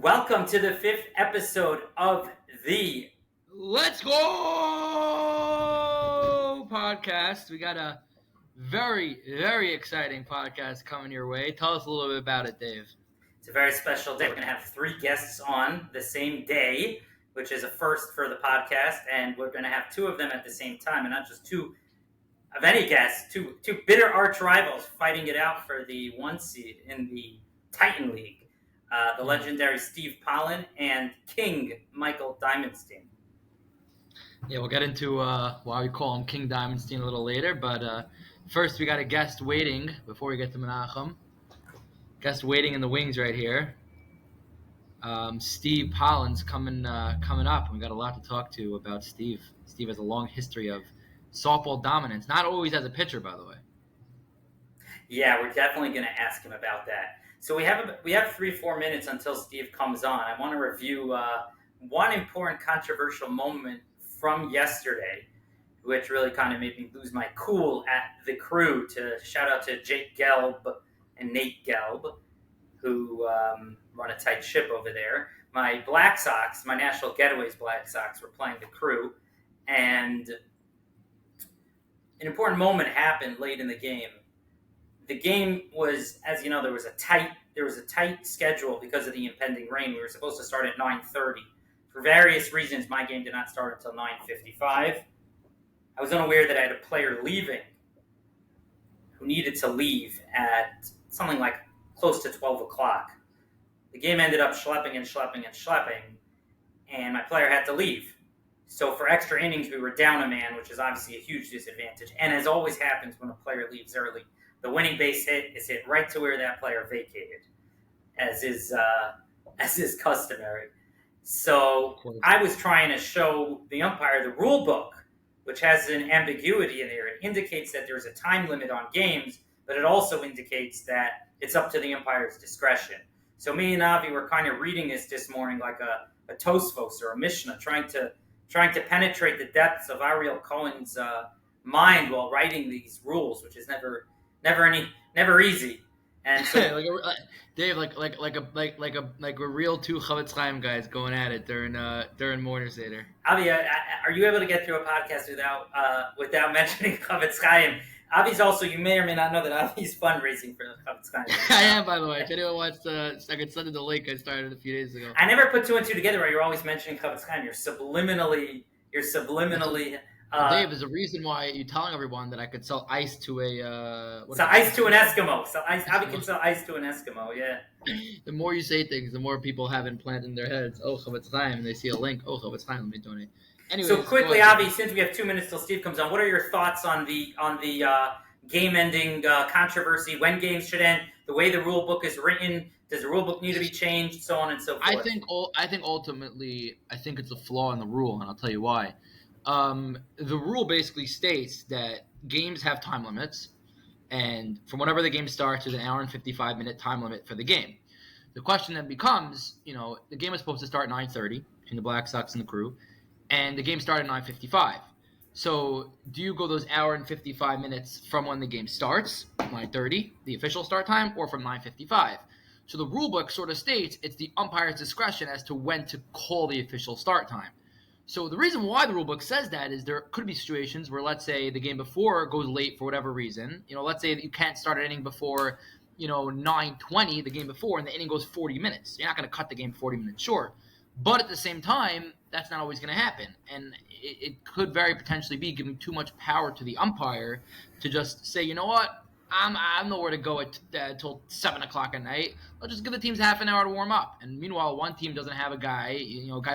Welcome to the 5th episode of the Let's Go podcast. We got a very, very exciting podcast coming your way. Tell us a little bit about it, Dave. It's a very special day. We're going to have 3 guests on the same day, which is a first for the podcast, and we're going to have 2 of them at the same time, and not just 2 of any guests, two bitter arch rivals fighting it out for the 1 seed in the Titan League. The legendary Steve Pollan and King Michael Diamantstein. Yeah, we'll get into why we call him King Diamantstein a little later, but first we got a guest waiting before we get to Menachem. Guest waiting in the wings right here. Steve Pollan's coming up. We got a lot to talk to about Steve. Steve has a long history of softball dominance, not always as a pitcher, by the way. Yeah, we're definitely going to ask him about that. So we have 3-4 minutes until Steve comes on. I want to review one important controversial moment from yesterday, which really kind of made me lose my cool at the crew. To shout out to Jake Gelb and Nate Gelb, who run a tight ship over there. My Black Sox, my National Getaways Black Sox, were playing the crew, and an important moment happened late in the game. The game was, as you know, there was a tight schedule because of the impending rain. We were supposed to start at 9:30. For various reasons, my game did not start until 9:55. I was unaware that I had a player leaving who needed to leave at something like close to 12 o'clock. The game ended up schlepping, and my player had to leave. So for extra innings, we were down a man, which is obviously a huge disadvantage. And as always happens when a player leaves early, the winning base hit is hit right to where that player vacated, as is customary. So I was trying to show the umpire the rule book, which has an ambiguity in there. It indicates that there's a time limit on games, but it also indicates that it's up to the umpire's discretion. So me and Avi were kind of reading this morning like a Tosfos or a Mishnah, trying to penetrate the depths of Ariel Cohen's mind while writing these rules, which is never easy. And so, Dave, like a real 2 Chavetz Chaim guys going at it during Morning Seder. Avi, are you able to get through a podcast without mentioning Chavetz Chaim? Avi's also, you may or may not know that Avi's fundraising for the Chavetz Chaim. I am, by the way. If anyone wants to, I can send you the link. I started a few days ago. I never put 2 and 2 together. Where you're always mentioning Chavetz Chaim. You're subliminally. Dave, there's a reason why you're telling everyone that I could sell ice to ice to an Eskimo. Avi can sell ice to an Eskimo, yeah. The more you say things, the more people have implanted in their heads, oh, Chavetz Chaim, and they see a link, oh, Chavetz Chaim, let me donate. Anyways, so quickly, Avi, since we have 2 minutes till Steve comes on, what are your thoughts on the game-ending controversy, when games should end, the way the rule book is written, does the rule book need to be changed, so on and so forth? I think ultimately, it's a flaw in the rule, and I'll tell you why. The rule basically states that games have time limits, and from whenever the game starts, there's an hour and 55-minute time limit for the game. The question then becomes, the game was supposed to start at 9:30 between the Black Sox and the crew, and the game started at 9:55. So do you go those hour and 55 minutes from when the game starts, 9:30, the official start time, or from 9:55? So the rule book sort of states it's the umpire's discretion as to when to call the official start time. So the reason why the rule book says that is there could be situations where, let's say, the game before goes late for whatever reason. Let's say that you can't start an inning before, 9:20, the game before, and the inning goes 40 minutes. You're not going to cut the game 40 minutes short. But at the same time, that's not always going to happen. And it could very potentially be giving too much power to the umpire to just say, you know what, I'm nowhere to go until 7 o'clock at night. I'll just give the teams half an hour to warm up. And meanwhile, one team doesn't have a guy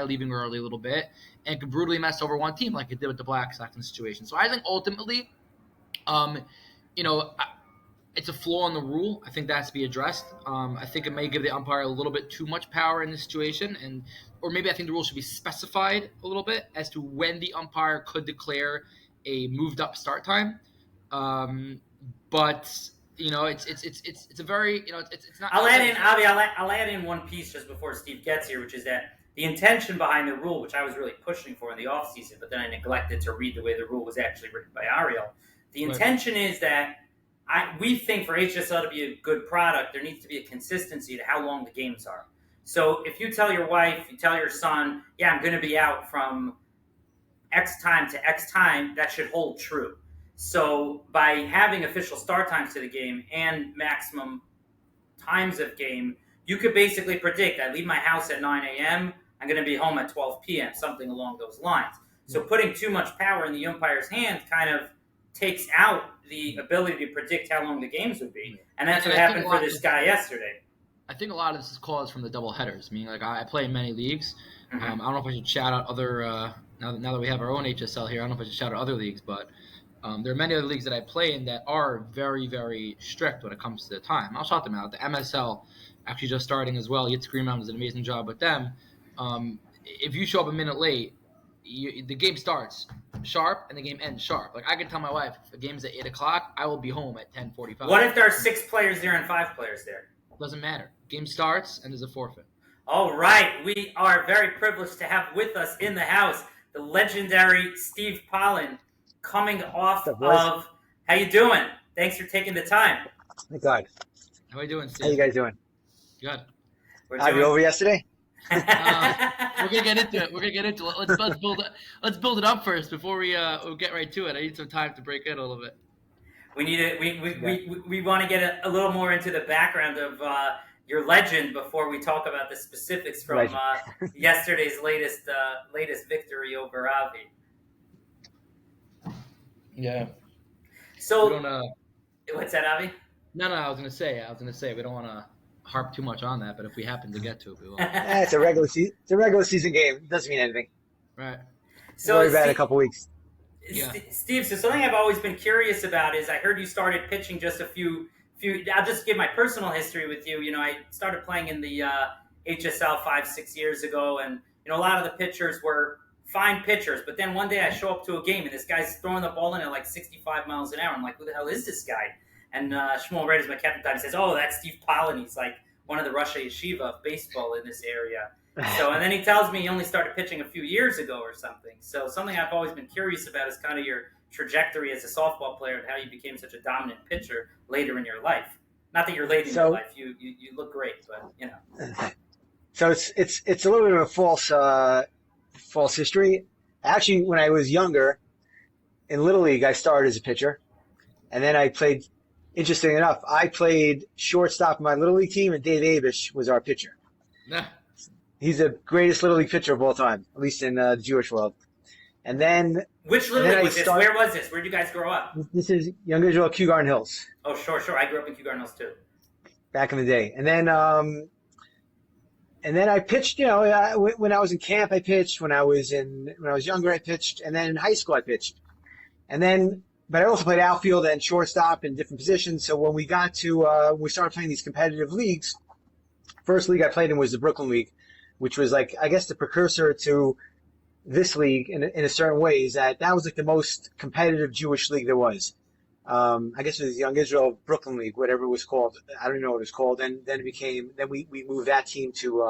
leaving early a little bit, and could brutally mess over one team like it did with the Black Sox in the situation. So I think ultimately, it's a flaw in the rule. I think that has to be addressed. I think it may give the umpire a little bit too much power in this situation, or maybe I think the rule should be specified a little bit as to when the umpire could declare a moved up start time. But it's a very it's not. I'll add in one piece just before Steve gets here, which is that the intention behind the rule, which I was really pushing for in the off season, but then I neglected to read the way the rule was actually written by Ariel. The intention is that we think for HSL to be a good product, there needs to be a consistency to how long the games are. So if you tell your wife, you tell your son, yeah, I'm going to be out from X time to X time, that should hold true. So by having official start times to the game and maximum times of game, you could basically predict I leave my house at 9 a.m., I'm going to be home at 12 p.m., something along those lines. So putting too much power in the umpire's hands kind of takes out the ability to predict how long the games would be. And that's what happened for this guy yesterday. I think a lot of this is caused from the double headers. Meaning, like, I play in many leagues. I don't know if I should shout out other now that we have our own HSL here. I don't know if I should shout out other leagues, but there are many other leagues that I play in that are very, very strict when it comes to the time. I'll shout them out. The MSL actually just starting as well. Yitz Greenmountain does an amazing job with them. If you show up a minute late, the game starts sharp and the game ends sharp. Like, I can tell my wife, if the game's at 8 o'clock, I will be home at 10:45. What if there are 6 players there and 5 players there? Doesn't matter. Game starts and there's a forfeit. All right. We are very privileged to have with us in the house the legendary Steve Pollan, coming off of... How you doing? Thanks for taking the time. Thank God. How are you doing, Steve? How you guys doing? Good. Are you over yesterday? We're gonna get into it. Let's build it up first before we we'll get right to it. I need some time to break in a little bit. We need it. We want to get a little more into the background of your legend before we talk about the specifics from yesterday's latest victory over Avi. Yeah. So, what's that, Avi? No, I was gonna say we don't want to harp too much on that, but if we happen to get to it, we will. It's a regular season game. It doesn't mean anything. Right. So worry about it in a couple weeks. Yeah. Steve, so something I've always been curious about is I heard you started pitching just a few. I'll just give my personal history with you. You know, I started playing in the HSL 5-6 years ago, and you know, a lot of the pitchers were fine pitchers. But then one day I show up to a game, and this guy's throwing the ball in at like 65 miles an hour. I'm like, who the hell is this guy? And Shmuel Red is my captain. He says, "Oh, that's Steve Pollan. He's like one of the Rosh Yeshiva of baseball in this area." So, and then he tells me he only started pitching a few years ago or something. So, something I've always been curious about is kind of your trajectory as a softball player and how you became such a dominant pitcher later in your life. Not that you're late in your life. You look great, but you know. So it's a little bit of a false history. Actually, when I was younger, in Little League, I started as a pitcher, and then I played. Interesting enough, I played shortstop in my Little League team, and Dave Abish was our pitcher. Nah. He's the greatest Little League pitcher of all time, at least in the Jewish world. And then... Which Little League was this? Where was this? Where did you guys grow up? This is Young Israel, Kew Garden Hills. Oh, sure. I grew up in Kew Garden Hills, too. Back in the day. And then I pitched, you know, when I was in camp, I pitched. When I was younger, I pitched. And then in high school, I pitched. But I also played outfield and shortstop in different positions. So when we got to, we started playing these competitive leagues, first league I played in was the Brooklyn League, which was like, I guess, the precursor to this league in a certain way, is that was like the most competitive Jewish league there was. I guess it was the Young Israel Brooklyn League, whatever it was called. I don't know what it was called. Then we moved that team to,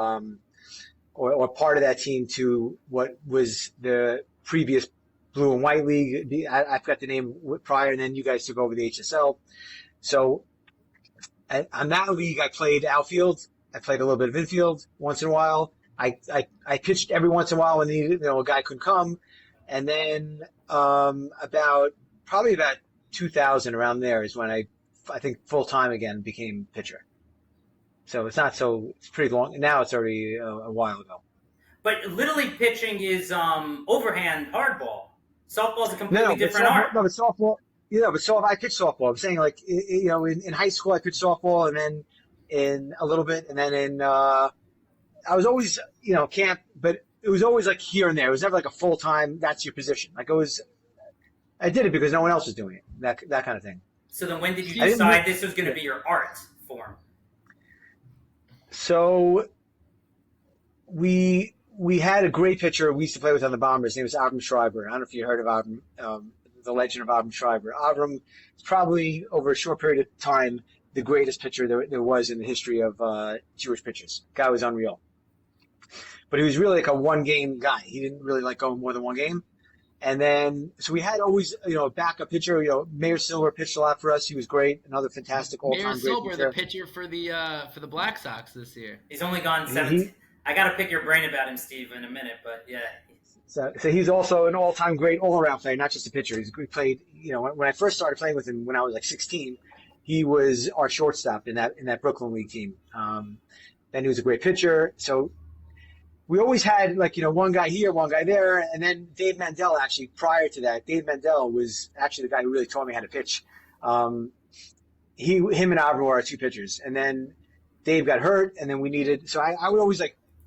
or part of that team to what was the previous Blue and White League. I forgot the name prior, and then you guys took over the HSL. So on that league, I played outfield. I played a little bit of infield once in a while. I pitched every once in a while when a guy couldn't come. And then about 2000, around there, is when I think full time again became pitcher. So it's pretty long. Now it's already a while ago. But Little League pitching is overhand hardball. Softball is a completely different art. No, but softball. I pitched softball. I'm saying, like, in high school I pitched softball, and then in a little bit, and then I was always, camp, but it was always like here and there. It was never like a full time. That's your position. Like, I did it because no one else was doing it. That kind of thing. So then, when did you decide this was going to be your art form? So we had a great pitcher we used to play with on the Bombers. His name was Avram Schreiber. I don't know if you heard of Avram, the legend of Avram Schreiber. Avram is probably, over a short period of time, the greatest pitcher there was in the history of Jewish pitchers. The guy was unreal. But he was really like a one-game guy. He didn't really like going more than one game. And then, so we had always, a backup pitcher. Mayor Silver pitched a lot for us. He was great. Another fantastic Mayor all-time great Silver, the pitcher. pitcher for the Black Sox this year. He's only gone He, 17. he I got to pick your brain about him, Steve, in a minute, but yeah. so he's also an all-time great all-around player, not just a pitcher. He played, when I first started playing with him when I was like 16, he was our shortstop in that Brooklyn League team. Then he was a great pitcher. So we always had one guy here, one guy there, and then Dave Mandel actually prior to that. Dave Mandel was actually the guy who really taught me how to pitch. Him and Avram were our two pitchers, and then Dave got hurt, and then we needed. So I would always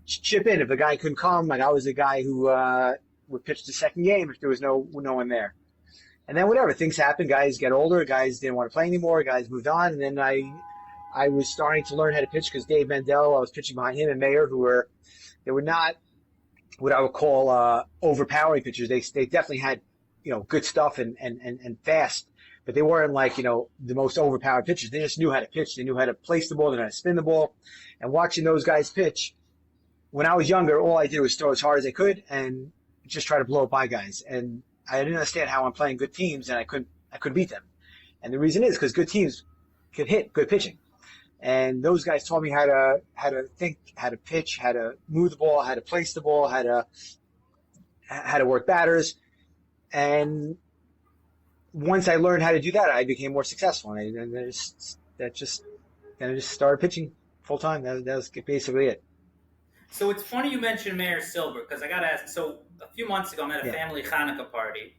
chip in if the guy couldn't come. I was the guy who would pitch the second game if there was no one there. And then whatever, things happen. Guys get older. Guys didn't want to play anymore. Guys moved on, and then I was starting to learn how to pitch because Dave Mandel. I was pitching behind him and Mayer, they were not what I would call overpowering pitchers. They definitely had good stuff and fast, but they weren't the most overpowered pitchers. They just knew how to pitch. They knew how to place the ball. They knew how to spin the ball. And watching those guys pitch, when I was younger, all I did was throw as hard as I could and just try to blow it by guys. And I didn't understand how I'm playing good teams and I couldn't beat them. And the reason is because good teams could hit good pitching. And those guys taught me how to think, how to pitch, how to move the ball, how to place the ball, how to work batters. And once I learned how to do that, I became more successful. And I just started pitching full time. That was basically it. So it's funny you mentioned Mayor Silver because I got to ask. So a few months ago, I'm at a family Hanukkah party,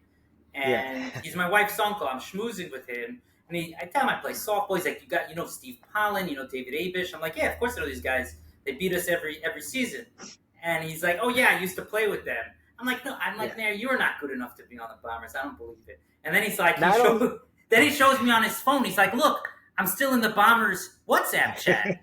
and he's my wife's uncle. I'm schmoozing with him. And I tell him I play softball. He's like, you got, Steve Pollan, David Abish. I'm like, yeah, of course I know these guys. They beat us every season. And he's like, oh yeah, I used to play with them. I'm like, no, Mayor, you're not good enough to be on the Bombers. I don't believe it. And then he's like, then he shows me on his phone. He's like, look, I'm still in the Bombers WhatsApp chat.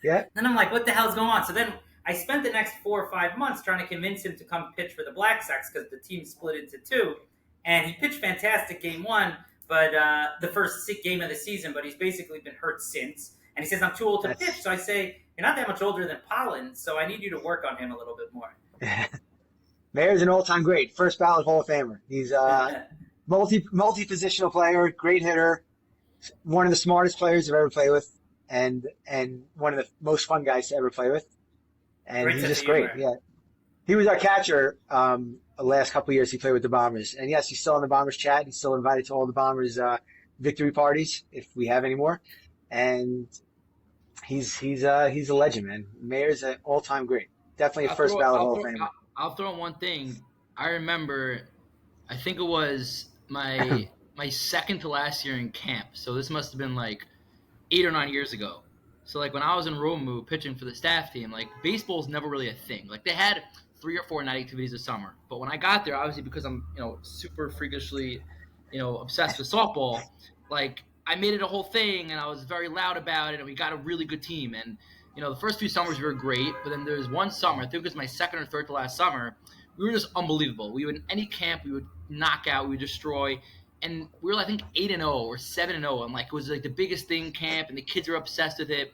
Yeah. Then I'm like, what the hell's going on? So then I spent the next 4 or 5 months trying to convince him to come pitch for the Black Sox because the team split into two. And he pitched fantastic game one. But the first game of the season, but he's basically been hurt since. And he says, I'm too old to pitch. So I say, you're not that much older than Pollan, so I need you to work on him a little bit more. Mayor's an all-time great, first ballot Hall of Famer. He's a multi-positional player, great hitter, one of the smartest players I've ever played with, and one of the most fun guys to ever play with. And he's just great. Yeah, he was our catcher. The last couple of years he played with the Bombers. And yes, he's still in the Bombers chat. He's still invited to all the Bombers victory parties if we have any more. And he's a legend, man. Mayor's an all-time great. Definitely a first ballot Hall of Famer. I'll throw in one thing. I remember, I think it was my second to last year in camp. So this must have been 8 or 9 years ago. So when I was in Romu pitching for the staff team, baseball's never really a thing. They had 3 or 4 night activities a summer. But when I got there, obviously because I'm, super freakishly, obsessed with softball, I made it a whole thing and I was very loud about it and we got a really good team. And, the first few summers we were great, but then there was one summer, I think it was my second or third to last summer, we were just unbelievable. We would, in any camp, we would knock out, we would destroy. And we were, I think, 8-0 or 7-0. And it was the biggest thing camp and the kids were obsessed with it.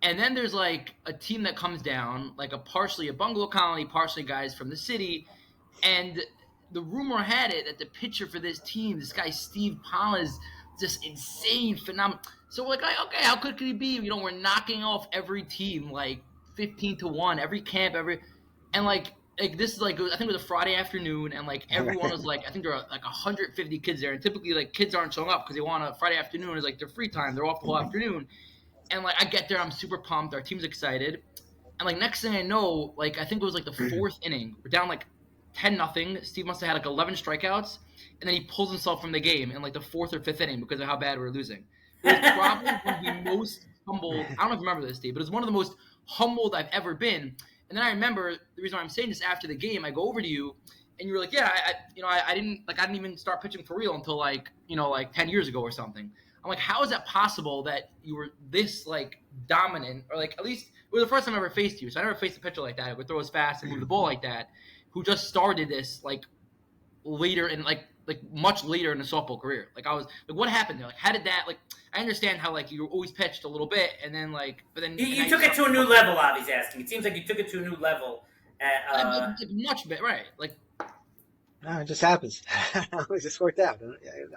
And then there's a team that comes down, partially a bungalow colony, partially guys from the city. And the rumor had it that the pitcher for this team, this guy Steve Pollan, is just insane, phenomenal. So we're okay, how good could he be? We're knocking off every team 15-1, every camp, and this is I think it was a Friday afternoon, and everyone was I think there were 150 kids there, and typically kids aren't showing up because they want a Friday afternoon is their free time, they're off the whole afternoon. And I get there, I'm super pumped. Our team's excited, and next thing I know, I think it was the fourth inning. We're down 10-0. Steve must have had 11 strikeouts, and then he pulls himself from the game in the fourth or fifth inning because of how bad we were losing. It was probably one of the most humbled. I don't know if you remember this, Steve, but it was one of the most humbled I've ever been. And then I remember the reason why I'm saying this after the game. I go over to you, and you were like, "Yeah, I didn't even start pitching for real until 10 years ago or something." I'm like, how is that possible that you were this dominant, or at least it was the first time I ever faced you. So I never faced a pitcher like that who would throw as fast and move the ball like that, who just started this later in much later in the softball career. I was what happened there? How did that I understand how you always pitched a little bit and then but then you took it to a new level. Obviously, asking. It seems like you took it to a new level. Much better, right? No, it just happens. It just worked out.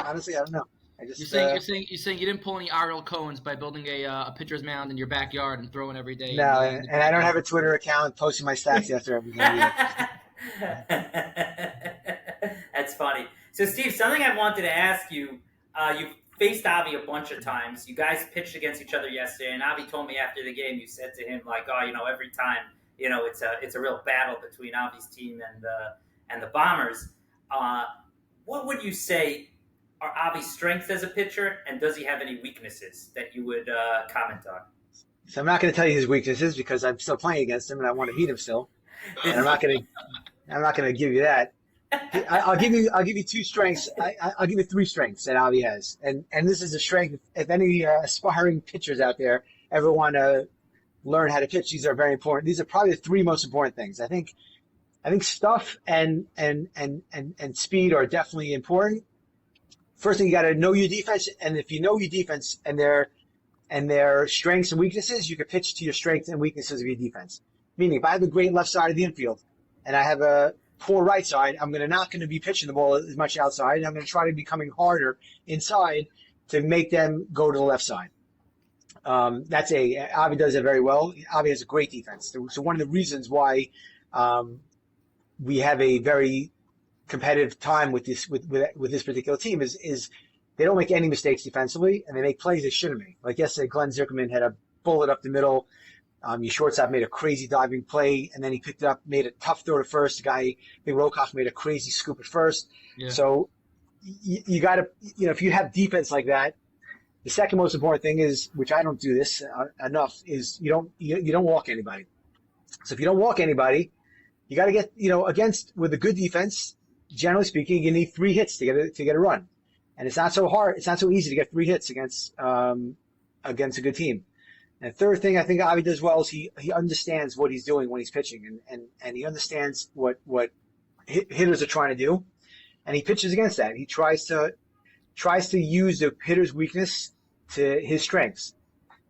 Honestly, I don't know. I You're just saying you didn't pull any Ariel Cohens by building a pitcher's mound in your backyard and throwing every day no, in the and I don't have backyard. a Twitter account posting my stats after every game either. That's funny. So, Steve, something I wanted to ask you. You've faced Avi a bunch of times. You guys pitched against each other yesterday, and Avi told me after the game, you said to him like, "Oh, every time, it's a real battle between Avi's team and the Bombers." What would you say are Avi's strengths as a pitcher, and does he have any weaknesses that you would comment on? So I'm not going to tell you his weaknesses because I'm still playing against him and I want to beat him still. And I'm not going to give you that. I'll give you two strengths. I'll give you three strengths that Avi has, and this is a strength. If any aspiring pitchers out there ever want to learn how to pitch, these are very important. These are probably the three most important things. I think stuff and speed are definitely important. First thing, you got to know your defense, and if you know your defense and their strengths and weaknesses, you can pitch to your strengths and weaknesses of your defense. Meaning, if I have a great left side of the infield and I have a poor right side, I'm not going to be pitching the ball as much outside. I'm going to try to be coming harder inside to make them go to the left side. Avi does it very well. Avi has a great defense. So one of the reasons why we have a very competitive time with this particular team is they don't make any mistakes defensively, and they make plays they shouldn't make. Like yesterday, Glenn Zickerman had a bullet up the middle. Your shortstop made a crazy diving play, and then he picked it up, made a tough throw to first. The guy, Big Rokoff, made a crazy scoop at first. Yeah. So you got to, if you have defense like that, the second most important thing is, which I don't do this enough, is you don't walk anybody. So if you don't walk anybody, you got to get, against with a good defense. Generally speaking, you need 3 hits to get a run, and it's not so hard. It's not so easy to get 3 hits against a good team. And the third thing I think Avi does well is he understands what he's doing when he's pitching, and he understands what hitters are trying to do, and he pitches against that. He tries to use the hitter's weakness to his strengths,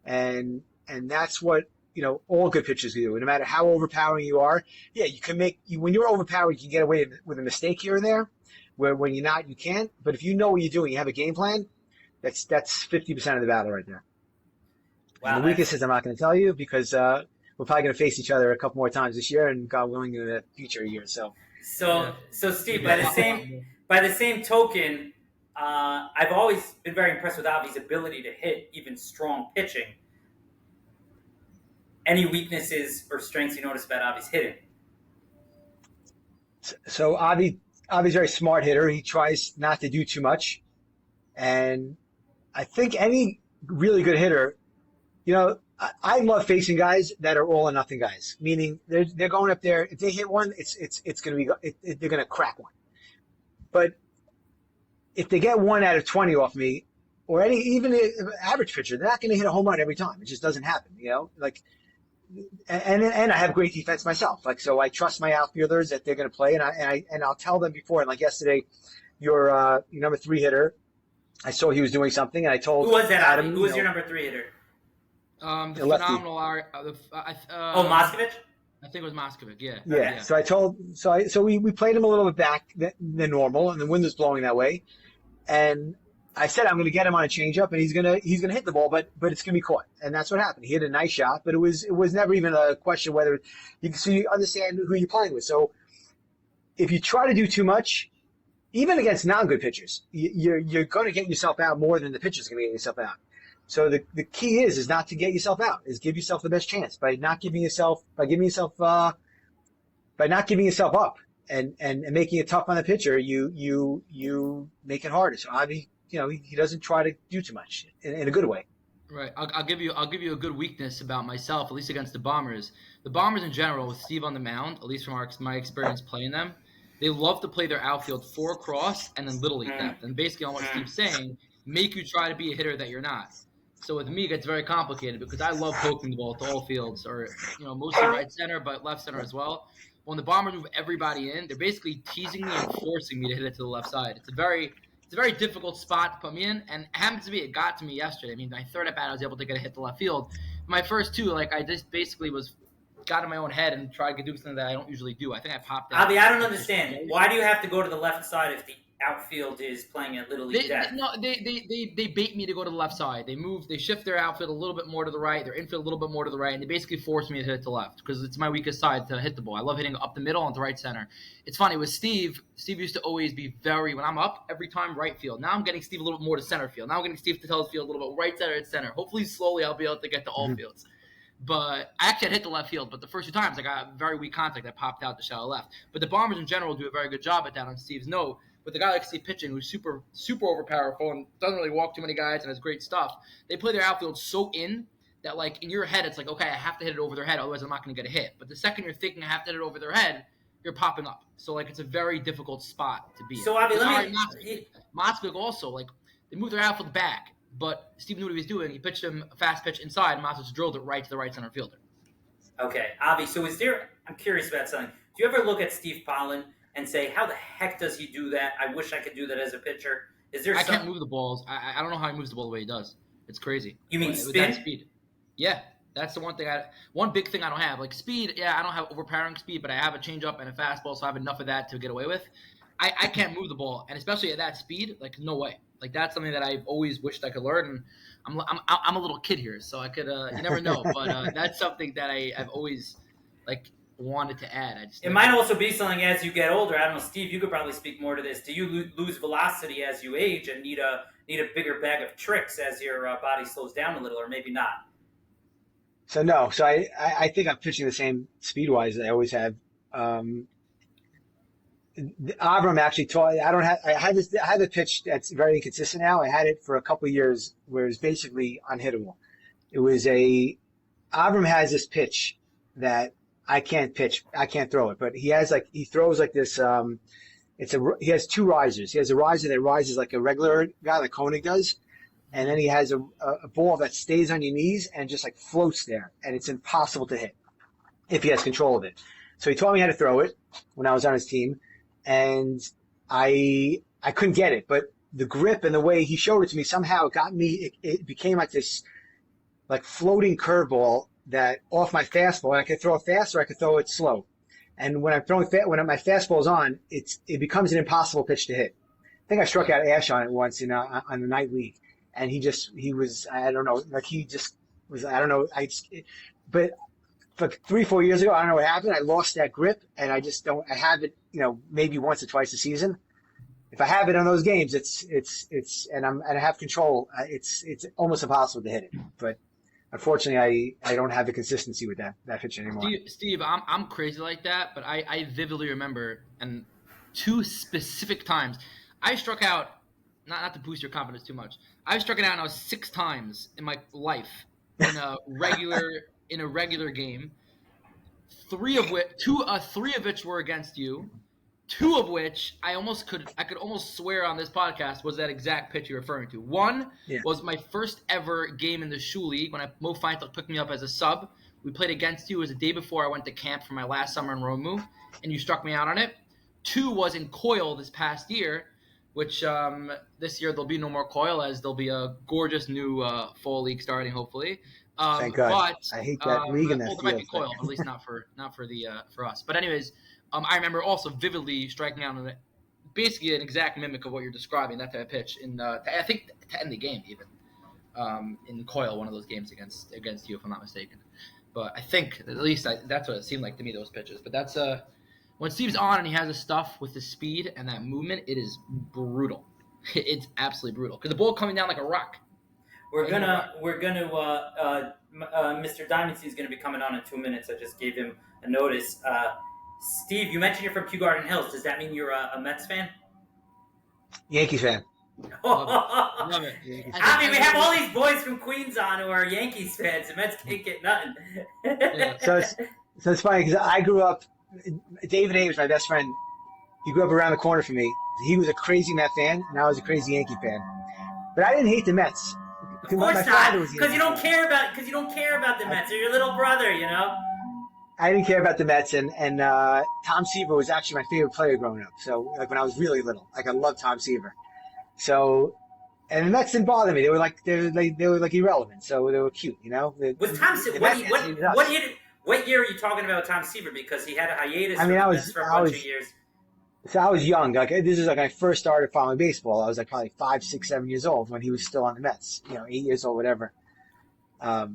and that's what all good pitchers do. No matter how overpowering you are, yeah, you can when you're overpowered, you can get away with a mistake here and there, where when you're not, you can't. But if you know what you're doing, you have a game plan. That's 50% of the battle right there. Wow, and the weaknesses I'm not going to tell you because we're probably going to face each other a couple more times this year, and God willing, in the future years. So Steve, by the same token, I've always been very impressed with Avi's ability to hit even strong pitching. Any weaknesses or strengths you notice about Avi's hitting? So Avi's a very smart hitter. He tries not to do too much, and I think any really good hitter. I love facing guys that are all or nothing guys. Meaning they're going up there. If they hit one, it's going to be they're going to crack one. But if they get 1 out of 20 off me, or even an average pitcher, they're not going to hit a home run every time. It just doesn't happen. And I have great defense myself. So I trust my outfielders that they're going to play, and I'll tell them before. And like yesterday, your number 3 hitter, I saw he was doing something, and I told who was that? Adam, who was your number 3 hitter? The phenomenal. Moskovich? I think it was Moskovich. Yeah. Yeah. So we played him a little bit back than normal, and the wind was blowing that way. And I said I'm going to get him on a changeup, and he's gonna hit the ball, but it's going to be caught, and that's what happened. He hit a nice shot, but it was never even a question whether you understand who you're playing with. So if you try to do too much, even against non-good pitchers, you're going to get yourself out more than the pitcher's going to get yourself out. So the key is not to get yourself out, is give yourself the best chance by not giving yourself up and making it tough on the pitcher. You make it harder. So Avi, he doesn't try to do too much in a good way. Right. I'll give you a good weakness about myself, at least against the Bombers. The Bombers in general, with Steve on the mound, at least from my experience playing them, they love to play their outfield 4 across and then little league depth. And basically on what Steve's saying, make you try to be a hitter that you're not. So with me, it gets very complicated because I love poking the ball to all fields, or mostly right center, but left center as well. When the Bombers move everybody in, they're basically teasing me and forcing me to hit it to the left side. It's a very difficult spot to put me in, and it happens to be it got to me yesterday. I mean, my third at bat, I was able to get a hit to left field. My first 2, I just basically was got in my own head and tried to do something that I don't usually do. I think I popped out. Avi, I don't understand. Why do you have to go to the left side if the outfield is playing at Little League depth? They bait me to go to the left side. They shift their outfield a little bit more to the right, their infield a little bit more to the right, and they basically force me to hit the left because it's my weakest side to hit the ball. I love hitting up the middle and the right center. It's funny with Steve. Steve used to always be when I'm up every time right field. Now I'm getting Steve a little bit more to center field. Now I'm getting Steve to tell his field a little bit right center and center. Hopefully slowly I'll be able to get to all fields. But I actually had hit the left field, but the first 2 times I got very weak contact. I popped out the shallow left. But the Bombers in general do a very good job at that on Steve's note. But the guy like Steve pitching, who's super, super overpowerful and doesn't really walk too many guys and has great stuff, they play their outfield so in that, like, in your head, it's like, okay, I have to hit it over their head, otherwise I'm not going to get a hit. But the second you're thinking I have to hit it over their head, you're popping up. So, like, it's a very difficult spot to be in. So, Avi, Motzvig also, like, they moved their outfield back, but Steve knew what he was doing. He pitched him a fast pitch inside, and Motzvig drilled it right to the right center fielder. Okay, Avi, so I'm curious about something. Do you ever look at Steve Pollan and say, how the heck does he do that? I wish I could do that as a pitcher. I can't move the balls. I don't know how he moves the ball the way he does. It's crazy. You mean with spin? That speed. Yeah, that's the one big thing I don't have. Like speed, yeah, I don't have overpowering speed, but I have a changeup and a fastball, so I have enough of that to get away with. I can't move the ball, and especially at that speed, like no way. Like that's something that I've always wished I could learn, and I'm a little kid here, so I could you never know, but that's something that I've always like wanted to add. It might also be something as you get older. I don't know, Steve, you could probably speak more to this. Do you lose velocity as you age and need a bigger bag of tricks as your body slows down a little, or maybe not? So no, so I think I'm pitching the same speed wise as I always have. Avram actually taught. I had a pitch that's very inconsistent now. I had it for a couple of years where it was basically unhittable. It was Avram has this pitch that I can't pitch. I can't throw it, but he throws like this. He has 2 risers. He has a riser that rises like a regular guy, like Koenig does, and then he has a ball that stays on your knees and just like floats there, and it's impossible to hit if he has control of it. So he taught me how to throw it when I was on his team, and I couldn't get it, but the grip and the way he showed it to me somehow got me. It became like this, like floating curveball that off my fastball. I could throw it fast or I could throw it slow. And when I'm when my fastball's on, it becomes an impossible pitch to hit. I think I struck out Ash on it once on the night league, and he was I don't know, like he just was I don't know but like 3-4 years ago I don't know what happened. I lost that grip, and I just don't. I have it, maybe once or twice a season. If I have it on those games, and I have control. It's almost impossible to hit it, but. Unfortunately, I don't have the consistency with that pitch anymore. Steve, I'm crazy like that, but I vividly remember, and 2 specific times, I struck out, not to boost your confidence too much, I struck it out now 6 times in my life in a regular game, 3 of which were against you, 2 of which I could almost swear on this podcast was that exact pitch you're referring to. One was my first ever game in the Shoe League when Mo Feintel picked me up as a sub. We played against you. It was the day before I went to camp for my last summer in Romu, and you struck me out on it. 2 was in Coil this past year, which this year there'll be no more Coil as there'll be a gorgeous new fall league starting hopefully. Thank God. But, I hate that league and that there might be Coil, at least not for us. But anyways. I remember also vividly striking out on it, basically an exact mimic of what you're describing, that type of pitch, I think to end the game even, in Coil, one of those games against you, if I'm not mistaken. But I think, at least that's what it seemed like to me, those pitches. But that's when Steve's on and he has his stuff with the speed and that movement, it is brutal. It's absolutely brutal. Because the ball coming down like a rock. Mr. Diamantstein is going to be coming on in 2 minutes. I just gave him a notice. Steve, you mentioned you're from Kew Garden Hills. Does that mean you're a Mets fan? Yankees fan. Love it. I mean, we have all these boys from Queens on who are Yankees fans. The Mets can't get nothing. Yeah. So it's funny because I grew up. David Ames, my best friend, he grew up around the corner from me. He was a crazy Met fan, and I was a crazy Yankee fan. But I didn't hate the Mets. Of course not, because you don't care about the Mets. They're your little brother, I didn't care about the Mets, and Tom Seaver was actually my favorite player growing up. So, like when I was really little, like I loved Tom Seaver. So, and the Mets didn't bother me. They were like irrelevant. So they were cute, Was Tom Seaver? What year are you talking about Tom Seaver? Because he had a hiatus I mean, from the Mets for a bunch of years. So I was young. Like this is like when I first started following baseball. I was like probably 5, 6, 7 years old when he was still on the Mets. 8 years old, whatever. But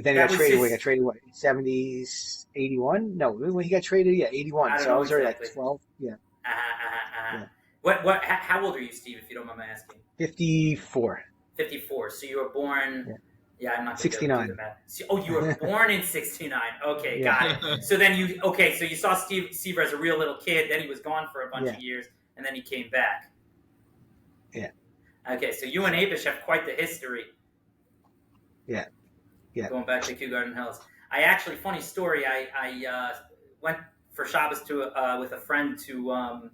then he got traded. He got traded what? 70s, 81? No, when he got traded, yeah, 81. So I was already like 12. Yeah. Yeah. What? How old are you, Steve? If you don't mind my asking. 54. 54. So you were born. Yeah, I'm not 69. Do the math. Oh, you were born in 69. Okay, got it. So then so you saw Steve Seaver as a real little kid. Then he was gone for a bunch of years, and then he came back. Yeah. Okay, so you and Abish have quite the history. Yeah. Yeah. Going back to Kew Garden Hills. I actually, funny story. I went for Shabbos with a friend to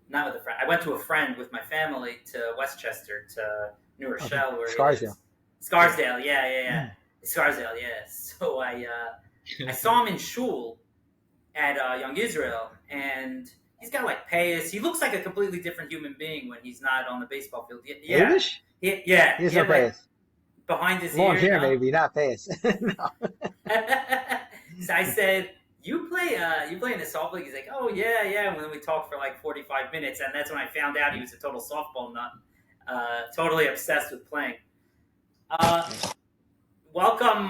not with a friend. I went to a friend with my family to Westchester to New Rochelle, where Scarsdale. Scarsdale, yeah. Scarsdale, yeah. So I saw him in shul at Young Israel, and he's got like payas. He looks like a completely different human being when he's not on the baseball field. Yeah, English? Yeah. He has no payas. Behind his long ear, hair, maybe not payas. No. So I said, "You play in the softball league?" He's like, "Oh yeah." And then we talked for like 45 minutes, and that's when I found out he was a total softball nut, totally obsessed with playing. Welcome,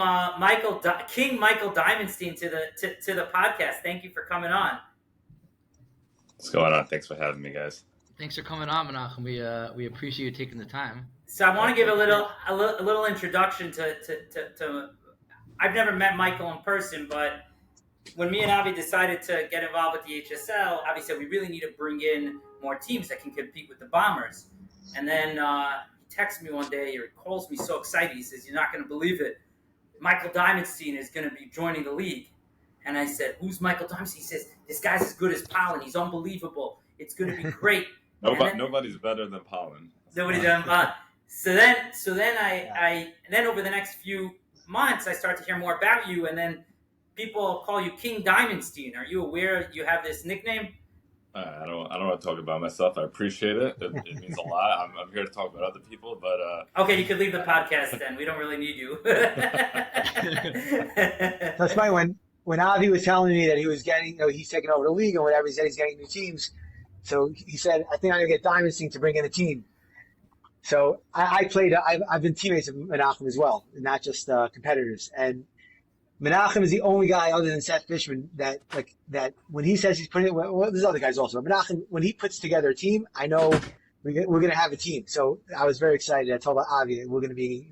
King Michael Diamantstein to the podcast. Thank you for coming on. What's going on? Thanks for having me, guys. Thanks for coming on, Menachem. We appreciate you taking the time. So I want to give a little introduction to. I've never met Michael in person, but when me and Avi decided to get involved with the HSL, Avi said we really need to bring in more teams that can compete with the Bombers. And then he texts me one day, or he calls me so excited. He says, "You're not going to believe it. Michael Diamantstein is going to be joining the league." And I said, "Who's Michael Diamantstein?" He says, "This guy's as good as Pollan. He's unbelievable. It's going to be great." Nobody's better than Pollan. Nobody's better. So then over the next few months, I start to hear more about you, and then people call you King Diamantstein. Are you aware you have this nickname? I don't want to talk about myself. I appreciate it. It means a lot. I'm here to talk about other people, but okay, you could leave the podcast then. We don't really need you. That's funny when Avi was telling me that he was getting, he's taking over the league and whatever. He said he's getting new teams. So he said, "I think I'm gonna get Diamantstein to bring in a team." So I've been teammates with Menachem as well, not just competitors. And Menachem is the only guy other than Seth Fishman that when he says he's putting it, well, there's other guys also. But Menachem, when he puts together a team, I know we're going to have a team. So I was very excited. I told Avi we're going to be,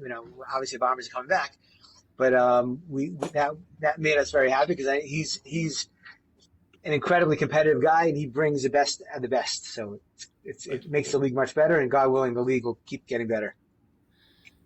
obviously the Bombers are coming back, but that made us very happy because he's an incredibly competitive guy and he brings the best of the best. So it makes the league much better, and God willing, the league will keep getting better.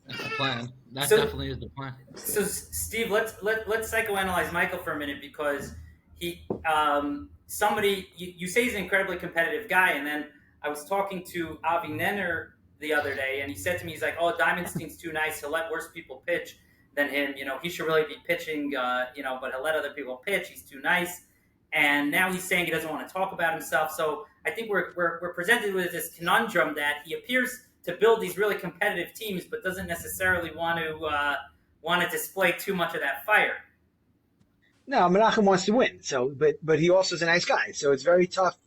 That's the plan. That definitely is the plan. So, Steve, let's psychoanalyze Michael for a minute because he you say he's an incredibly competitive guy, and then I was talking to Avi Nenner the other day, and he said to me, he's like, "Oh, Diamantstein's too nice. He'll let worse people pitch than him. He should really be pitching. But he'll let other people pitch. He's too nice." And now he's saying he doesn't want to talk about himself. So I think we're presented with this conundrum that he appears to build these really competitive teams, but doesn't necessarily want to display too much of that fire. No, Menachem wants to win. So, but he also is a nice guy. So it's very tough.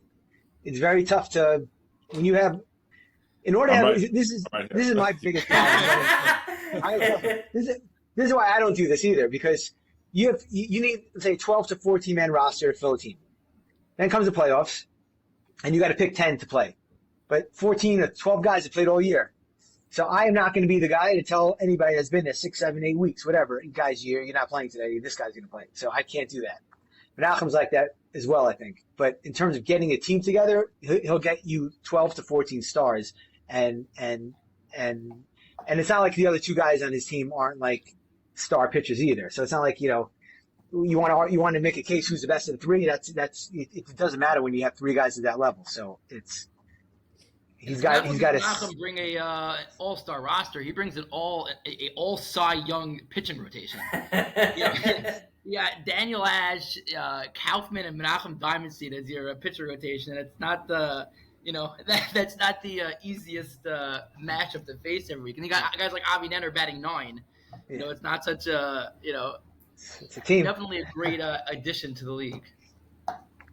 It's very tough to when you have. In order to have this is my biggest problem. This is why I don't do this either, because you need, let's say, 12 to 14 man roster to fill a team. Then comes the playoffs, and you got to pick 10 to play. But 14 or 12 guys have played all year. So I am not going to be the guy to tell anybody that's been there 6, 7, 8 weeks, whatever, guys, you're not playing today. This guy's going to play. So I can't do that. But Menachem's like that as well, I think. But in terms of getting a team together, he'll get you 12 to 14 stars, and it's not like the other two guys on his team aren't like star pitchers either. So it's not like you want to make a case who's the best of the three. It doesn't matter when you have three guys at that level. So he's got to bring a all-star roster. He brings an all Cy Young pitching rotation. Yeah, Daniel Ash, Kaufman, and Menachem Diamantstein as your pitcher rotation. And it's not the that's not the easiest matchup to face every week. And you got guys like Avi Nenner batting 9. It's not such a It's a team. Definitely a great addition to the league.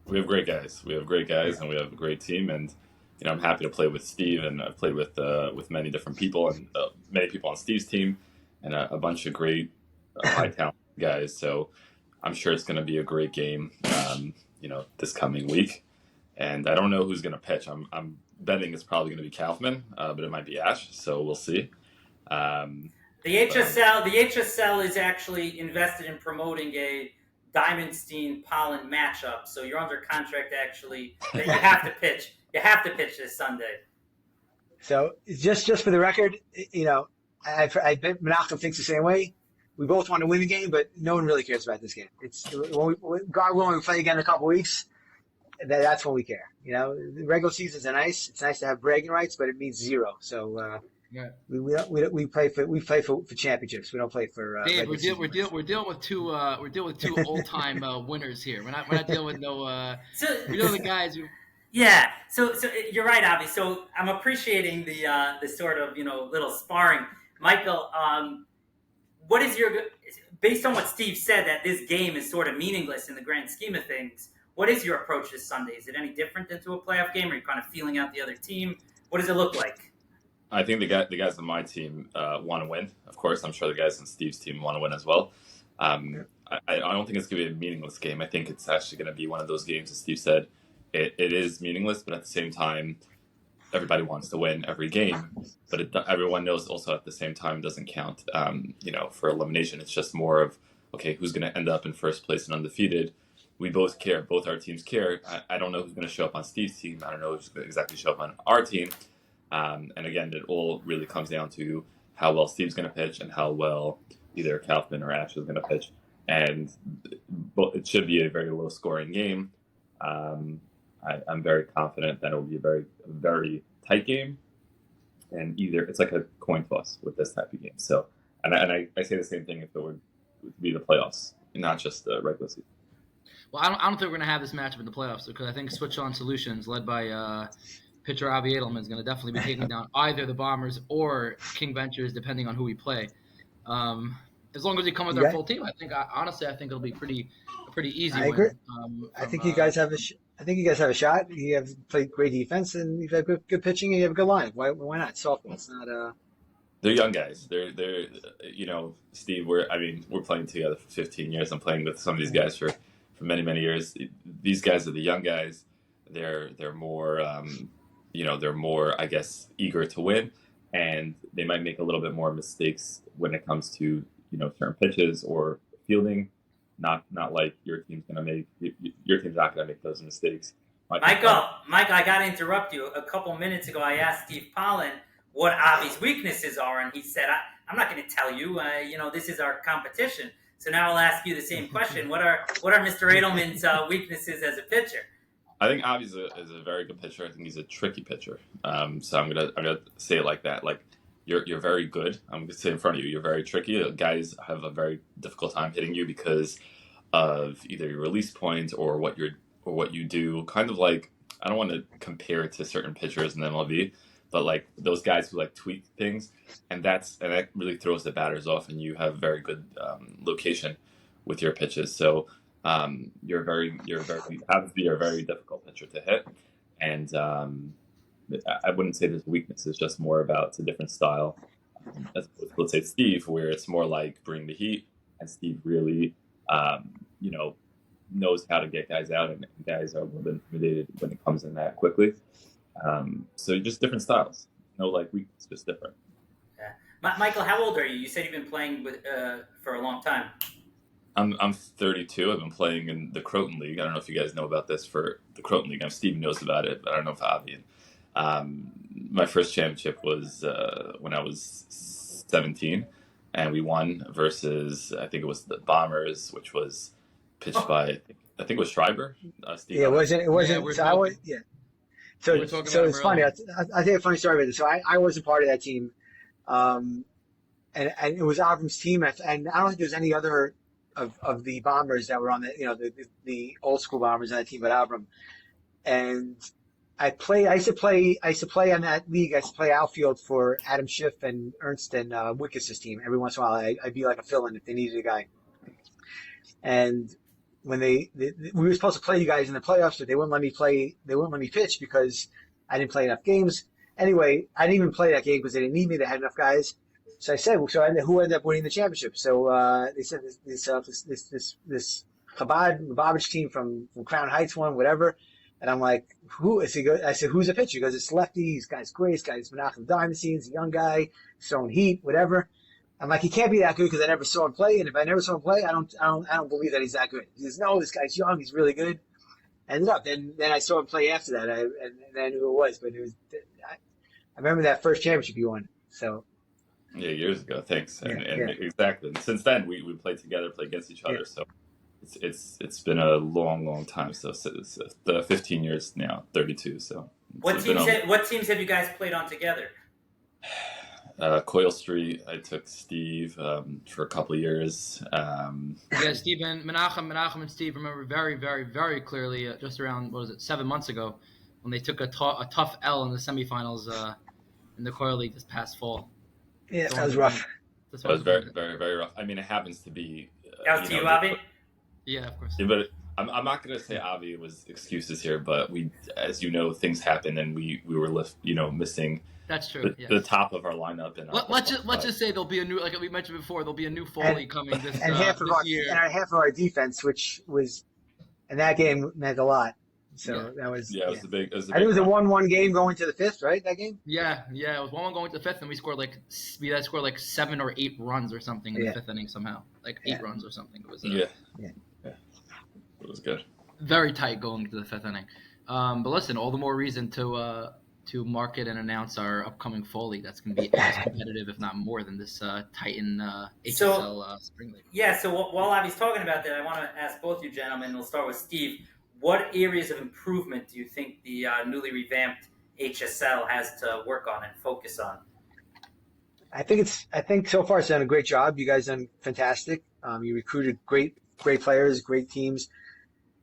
We have great guys. We have great guys, and we have a great team. And I'm happy to play with Steve, and I've played with many different people, and many people on Steve's team, and a bunch of great high talent guys. So I'm sure it's going to be a great game. This coming week. And I don't know who's going to pitch. I'm betting it's probably going to be Kaufman, but it might be Ash. So we'll see. The HSL is actually invested in promoting a Diamantstein Pollan matchup, so you're under contract actually that you have to pitch. You have to pitch this Sunday. So just for the record, I bet Menachem thinks the same way. We both want to win the game, but no one really cares about this game. It's God willing, we play again in a couple weeks. That's when we care. The regular seasons are nice. It's nice to have bragging rights, but it means zero. So. Yeah. We play for championships. We don't play for. Dave, we're dealing with two old time winners here. We're not dealing with no. We're dealing with guys who. Yeah, so you're right, Avi. So I'm appreciating the sort of little sparring, Michael. What is based on what Steve said that this game is sort of meaningless in the grand scheme of things? What is your approach this Sunday? Is it any different than to a playoff game? Are you kind of feeling out the other team? What does it look like? I think the guys on my team want to win. Of course, I'm sure the guys on Steve's team want to win as well. I don't think it's going to be a meaningless game. I think it's actually going to be one of those games, as Steve said. It is meaningless, but at the same time, everybody wants to win every game. But everyone knows also at the same time it doesn't count. For elimination, it's just more of, okay, who's going to end up in first place and undefeated? We both care. Both our teams care. I don't know who's going to show up on Steve's team. I don't know who's going to exactly show up on our team. And again, it all really comes down to how well Steve's going to pitch and how well either Kaufman or Ash is going to pitch. And it should be a very low-scoring game. I'm very confident that it will be a very, very tight game. And it's like a coin toss with this type of game. So, and I say the same thing if it would be the playoffs, not just the regular season. Well, I don't think we're going to have this matchup in the playoffs because I think Switch On Solutions, led by pitcher Avi Edelman, is going to definitely be taking down either the Bombers or King Ventures, depending on who we play. As long as we come with our full team, I think it'll be a pretty easy win. I agree. I think you guys have a shot. You have played great defense and you've had good pitching and you have a good line. Why not? Softball. It's not. They're young guys. They're Steve. We're playing together for 15 years. I'm playing with some of these guys for many years. These guys are the young guys. They're more they're more, I guess, eager to win, and they might make a little bit more mistakes when it comes to certain pitches or fielding. Not like your team's not going to make those mistakes. Michael, I got to interrupt you. A couple minutes ago, I asked Steve Pollan what Avi's weaknesses are, and he said, "I'm not going to tell you. This is our competition." So now I'll ask you the same question. What are Mr. Edelman's weaknesses as a pitcher? I think Avi is a very good pitcher. I think he's a tricky pitcher. So I'm gonna say it like that. Like you're very good. I'm gonna say in front of you, you're very tricky. Guys have a very difficult time hitting you because of either your release point or what you do. Kind of like, I don't want to compare it to certain pitchers in MLB, but like those guys who like tweak things, and that really throws the batters off, and you have very good location with your pitches. So. You're obviously a very difficult pitcher to hit, and I wouldn't say there's weakness. It's just more about it's a different style. As opposed to, let's say, Steve, where it's more like bring the heat, and Steve really, knows how to get guys out, and guys are a little bit intimidated when it comes in that quickly. So just different styles. No like weakness, just different. Yeah, Michael, how old are you? You said you've been playing for a long time. I'm 32. I've been playing in the Croton League. I don't know if you guys know about this for the Croton League. Steve knows about it, but I don't know if Avi. My first championship was when I was 17, and we won versus, I think it was the Bombers, which was pitched by, I think it was Schreiber. Steve. Yeah, it wasn't. Yeah, So it's funny. I think a funny story about this. So I wasn't part of that team, and it was Avram's team, and I don't think there's any other of the Bombers that were on the old school Bombers on that team, but Avram. And I used to play on that league. I used to play outfield for Adam Schiff and Ernst and Wickus' team. Every once in a while, I'd be like a fill-in if they needed a guy. And when we were supposed to play you guys in the playoffs, but they wouldn't let me play. They wouldn't let me pitch because I didn't play enough games. Anyway, I didn't even play that game because they didn't need me. They had enough guys. So I said, who ended up winning the championship? So they said this Lubavitch team from Crown Heights won, whatever. And I'm like, who? I said, who's the pitcher? He goes, it's lefty. This guy's great. This guy's Menachem Diamantstein. He's a young guy, throwing heat, whatever. I'm like, he can't be that good because I never saw him play. And if I never saw him play, I don't believe that he's that good. He says, no, this guy's young. He's really good. Ended up. Then I saw him play after that, and I knew who it was. But it was. I remember that first championship you won. So. Yeah, years ago. Thanks. And Yeah. exactly. And since then, we played together, played against each other. Yeah. So it's been a long time. So it's 15 years now, 32. So what teams have you guys played on together? Coyle Street. I took Steve for a couple of years. Yeah, Steve and Menachem and Steve remember very, very, very clearly just around 7 months ago when they took a tough L in the semifinals in the Coyle League this past fall. Yeah, that was rough. That was very, very, very rough. I mean, it happens to be. That was to you, Avi? Yeah, of course. Yeah, but I'm not going to say Avi was excuses here, but we, as you know, things happen, and we were missing. That's true. The top of our lineup, and let's just say there'll be a new, like we mentioned before, there'll be a new Foley coming this year. And half of our defense, which was, in that game, meant a lot. So that was. Yeah, it was the big. I think it was a 1-1 game going to the fifth, right? That game. Yeah, it was 1-1 going to the fifth, and we scored like 7 or 8 runs or something in the fifth inning somehow, like 8 runs or something. It was. It was good. Very tight going to the fifth inning, but listen, all the more reason to market and announce our upcoming fall league. That's going to be as competitive, if not more, than this Titan HSL Spring League. Yeah. So while Avi's talking about that, I want to ask both you gentlemen. We'll start with Steve. What areas of improvement do you think the newly revamped HSL has to work on and focus on? I think so far it's done a great job. You guys done fantastic. You recruited great players, great teams.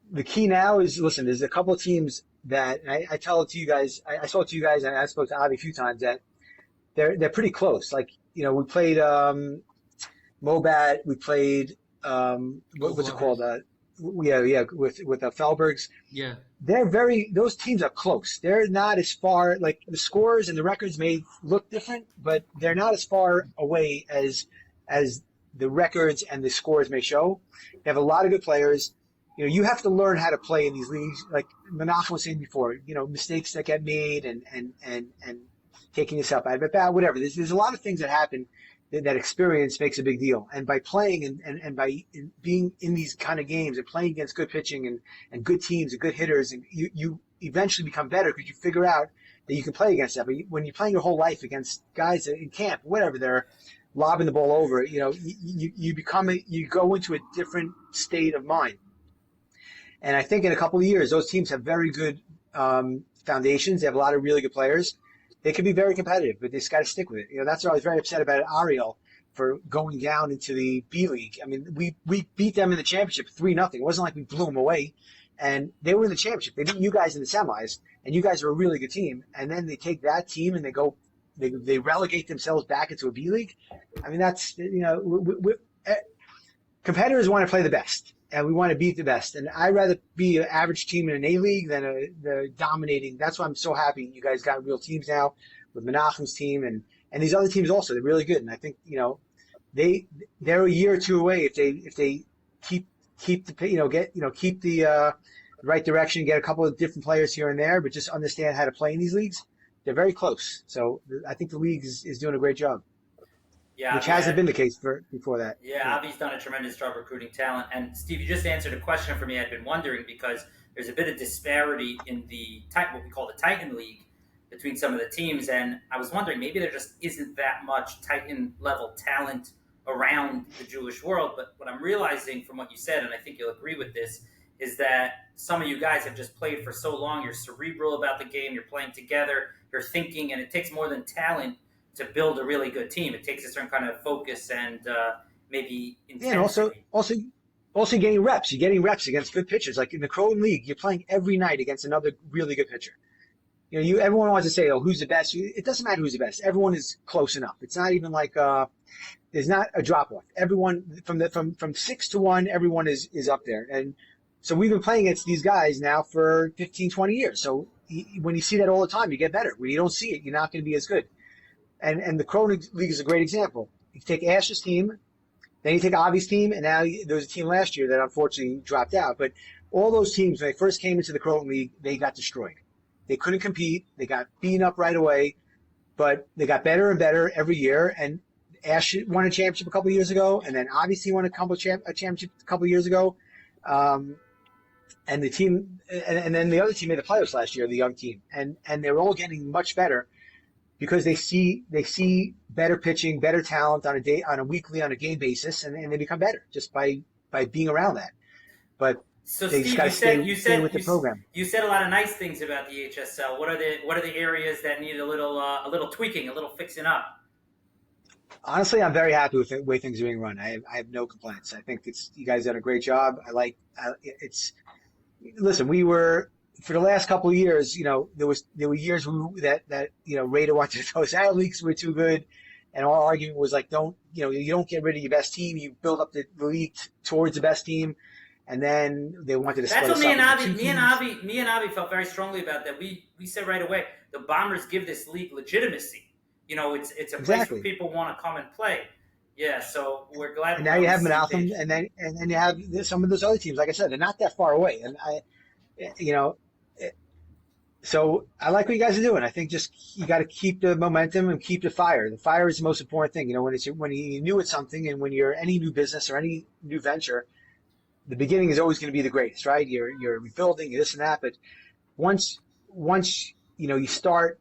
The key now is, listen, there's a couple of teams that I tell it to you guys. I spoke to you guys, and I spoke to Avi a few times that they're pretty close. Like, we played Mobat. We played what's it called? With the Felbergs. Yeah. Those teams are close. They're not as far, like the scores and the records may look different, but they're not as far away as the records and the scores may show. They have a lot of good players. You have to learn how to play in these leagues. Like Menachem was saying before, mistakes that get made and taking yourself out of it, whatever. There's a lot of things that happen that experience makes a big deal. And by playing and by being in these kind of games and playing against good pitching and good teams and good hitters, and you eventually become better because you figure out that you can play against that. But when you're playing your whole life against guys in camp, whatever, they're lobbing the ball over, you go into a different state of mind. And I think in a couple of years, those teams have very good foundations. They have a lot of really good players. They can be very competitive, but they just got to stick with it. That's what I was very upset about Ariel for going down into the B League. I mean, we beat them in the championship 3-0. It wasn't like we blew them away. And they were in the championship. They beat you guys in the semis, and you guys are a really good team. And then they take that team and they relegate themselves back into a B League. I mean, that's, competitors want to play the best, and we want to beat the best. And I'd rather be an average team in an A League than the dominating. That's why I'm so happy you guys got real teams now with Menachem's team and these other teams also. They're really good, and I think they're a year or two away if they keep the right direction, get a couple of different players here and there, but just understand how to play in these leagues. They're very close. So I think the league is doing a great job. Yeah, which hasn't been the case before that. Yeah, Avi's done a tremendous job recruiting talent. And Steve, you just answered a question for me. I'd been wondering because there's a bit of disparity in what we call the Titan League between some of the teams. And I was wondering, maybe there just isn't that much Titan-level talent around the Jewish world. But what I'm realizing from what you said, and I think you'll agree with this, is that some of you guys have just played for so long. You're cerebral about the game. You're playing together. You're thinking. And it takes more than talent to build a really good team. It takes a certain kind of focus and maybe intensity. Yeah, and also getting reps. You're getting reps against good pitchers. Like in the Croton League, you're playing every night against another really good pitcher. Everyone wants to say, "Oh, who's the best?" It doesn't matter who's the best. Everyone is close enough. It's not even like there's not a drop off. Everyone from 6 to 1, everyone is up there. And so we've been playing against these guys now for 15, 20 years. So when you see that all the time, you get better. When you don't see it, you're not going to be as good. And the Cronin League is a great example. You take Ash's team, then you take Avi's team, and now there was a team last year that unfortunately dropped out. But all those teams, when they first came into the Cronin League, they got destroyed. They couldn't compete. They got beaten up right away. But they got better and better every year. And Ash won a championship a couple of years ago, and then Avi's team won a championship a couple of years ago. And the team, and then the other team made the playoffs last year, the young team, and they're all getting much better because they see better pitching, better talent on a weekly, on a game basis, and they become better just by being around that. But so they Steve, just got to stay with the program. You said a lot of nice things about the HSL. What are the areas that need a little tweaking, a little fixing up? Honestly, I'm very happy with the way things are being run. I have no complaints. I think you guys done a great job. Listen, we were, for the last couple of years, there were years that Raider wanted to throw us out of leagues, we're too good, and our argument was like, you don't get rid of your best team, you build up the league towards the best team, and then they wanted to split us up. That's what me and Avi felt very strongly about that. We said right away, the Bombers give this league legitimacy. It's a place where people want to come and play. Yeah, so we're glad. And now you have Benhaim, and then you have some of those other teams. Like I said, they're not that far away, and so I like what you guys are doing. I think just you got to keep the momentum and keep the fire. The fire is the most important thing. When you're new at something, and when you're any new business or any new venture, the beginning is always going to be the greatest, right? You're rebuilding this and that, but once you start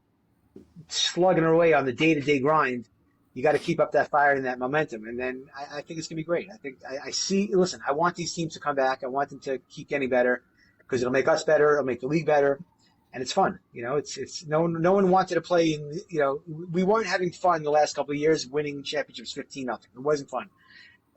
slugging away on the day-to-day grind, you got to keep up that fire and that momentum, and then I think it's going to be great. I think I see. Listen, I want these teams to come back. I want them to keep getting better because it'll make us better. It'll make the league better, and it's fun. It's no one wanted to play in. We weren't having fun the last couple of years winning championships 15-0. It wasn't fun,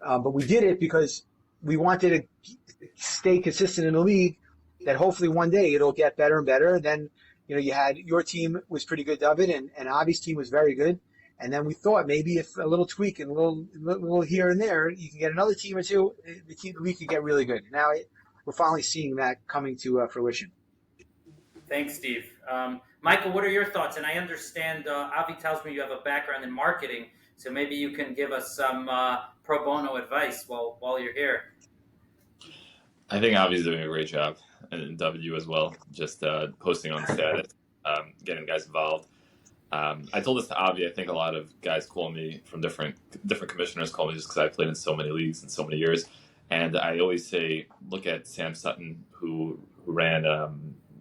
but we did it because we wanted to stay consistent in the league. That hopefully one day it'll get better and better. Then you had your team was pretty good, David, and Avi's team was very good. And then we thought maybe if a little tweak and a little here and there, you can get another team or two, the league could get really good. Now we're finally seeing that coming to fruition. Thanks, Steve. Michael, what are your thoughts? And I understand Avi tells me you have a background in marketing, so maybe you can give us some pro bono advice while you're here. I think Avi's doing a great job, and W as well, just posting on status, getting guys involved. I told this to Avi. I think a lot of guys call me from different commissioners call me just because I played in so many leagues in so many years. And I always say, look at Sam Sutton, who ran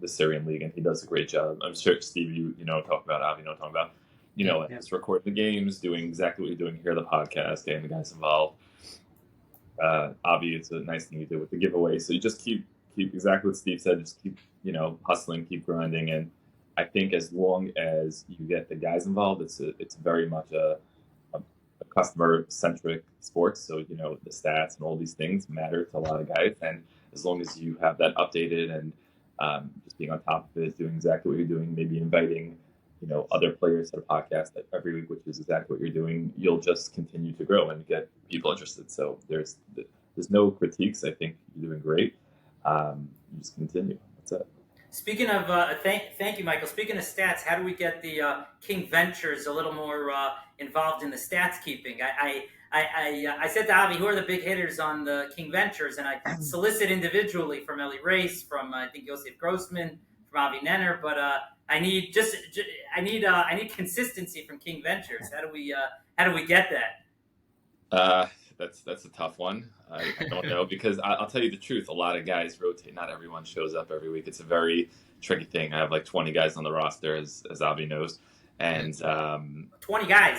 the Syrian League, and he does a great job. I'm sure, Steve, you know what I'm talking about. Avi, you know what I'm talking about. Just recording the games, doing exactly what you're doing here, the podcast, getting the guys involved. Avi, it's a nice thing you did with the giveaway. So you just keep exactly what Steve said. Just keep, hustling, keep grinding, and I think as long as you get the guys involved, it's very much a customer-centric sport. So, the stats and all these things matter to a lot of guys. And as long as you have that updated and just being on top of it, doing exactly what you're doing, maybe inviting, other players to the podcast every week, which is exactly what you're doing, you'll just continue to grow and get people interested. So there's no critiques. I think you're doing great. You just continue. That's it. Speaking of, thank you, Michael. Speaking of stats, how do we get the King Ventures a little more involved in the stats keeping? I said to Avi, who are the big hitters on the King Ventures, and I solicit individually from Ellie Race, from I think Yosef Grossman, from Avi Nenner, but I need consistency from King Ventures. How do we get that? That's a tough one. I don't know, because I'll tell you the truth. A lot of guys rotate. Not everyone shows up every week. It's a very tricky thing. I have like 20 guys on the roster, as Avi knows, and 20 guys.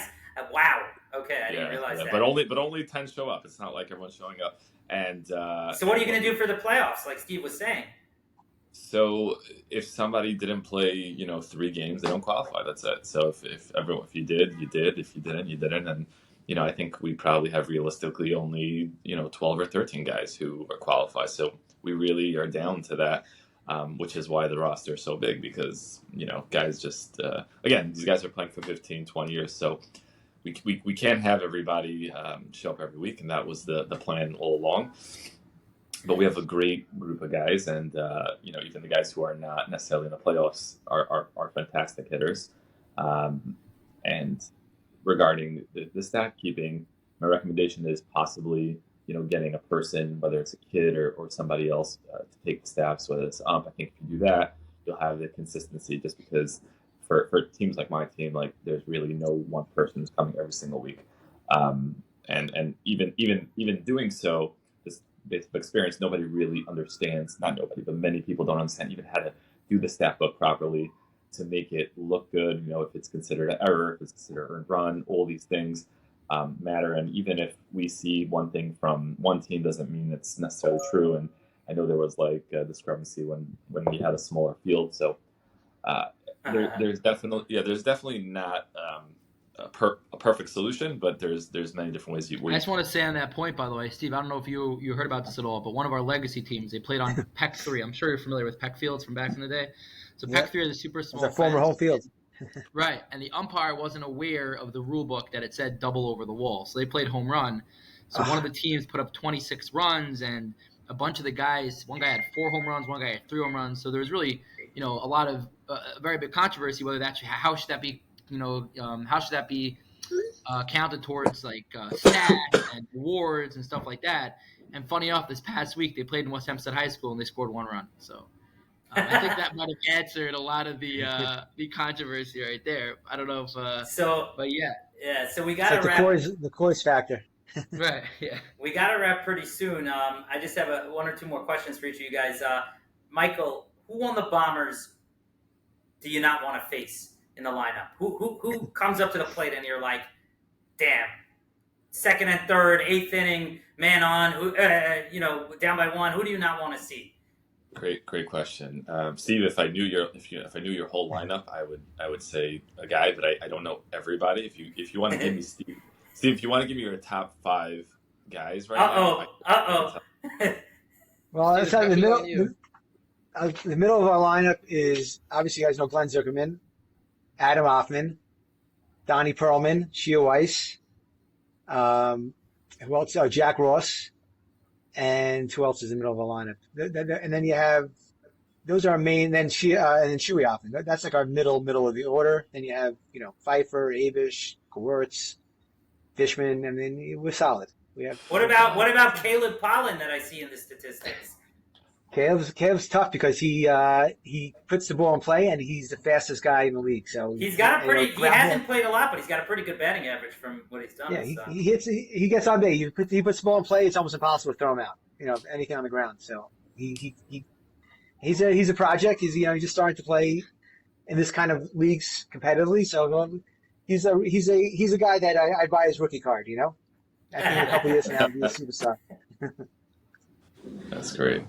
Wow. Okay, I didn't realize that. But only 10 show up. It's not like everyone's showing up. And so what are you going to do for the playoffs? Like Steve was saying. So if somebody didn't play, 3 games, they don't qualify. That's it. So if you did, you did. If you didn't, you didn't. And I think we probably have realistically only, 12 or 13 guys who are qualified. So we really are down to that, which is why the roster is so big because, guys just, again, these guys are playing for 15, 20 years. So we can't have everybody show up every week, and that was the plan all along. But we have a great group of guys, and even the guys who are not necessarily in the playoffs are fantastic hitters. And regarding the stat keeping, my recommendation is possibly getting a person, whether it's a kid or somebody else, to take the stats, whether it's ump. I think if you do that, you'll have the consistency. Just because for teams like my team, like there's really no one person who's coming every single week, and even doing so, this experience, nobody really understands. Not nobody, but many people don't understand even how to do the stat book properly to make it look good. If it's considered an error, if it's considered earned run, all these things matter. And even if we see one thing from one team, doesn't mean it's necessarily true. And I know there was like a discrepancy when we had a smaller field. So there's definitely not a perfect solution, but there's many different ways. I just want to say on that point, by the way, Steve, I don't know if you heard about this at all, but one of our legacy teams, they played on PEC 3. I'm sure you're familiar with PEC fields from back in the day. So PEC 3 is a super small. It's a former home field. Right, and the umpire wasn't aware of the rule book that it said double over the wall. So they played home run. So one of the teams put up 26 runs, and a bunch of the guys, one guy had 4 home runs, one guy had 3 home runs. So there was really, a lot of very big controversy whether how should that be, counted towards like stats and awards and stuff like that. And funny enough, this past week they played in West Hempstead High School and they scored 1 run. So I think that might have answered a lot of the controversy right there. I don't know if but yeah. Yeah, so we got to wrap. The course factor. Right. Yeah. We got to wrap pretty soon. I just have 1 or 2 more questions for each of you guys. Michael, who on the Bombers do you not want to face in the lineup? Who comes up to the plate and you're like, damn, 2nd and 3rd, 8th inning, man on, down by 1. Who do you not want to see? Great question, Steve. If I knew your whole lineup, I would say a guy, but I don't know everybody. If you want to give me Steve, if you want to give me your top 5 guys right now. Well, that's how the middle of our lineup is obviously, you guys know Glenn Zuckerman, Adam Hoffman, Donnie Perlman, Shia Weiss, who else? Jack Ross, and who else is in the middle of our lineup? And then you have, those are our main. Then Shuey Hoffman. That's like our middle of the order. Then you have Pfeiffer, Abish, Gewurz, Fishman, and then we're solid. We have. What about Caleb Pollan that I see in the statistics? Caleb's tough because he puts the ball in play and he's the fastest guy in the league. So he's got he hasn't played a lot, but he's got a pretty good batting average from what he's done. Yeah, he gets on base. He puts the ball in play. It's almost impossible to throw him out. Anything on the ground. So he's a project. He's just starting to play in this kind of leagues competitively. So he's a guy that I'd buy his rookie card. I think in a couple of years from now he'll be a superstar. That's great.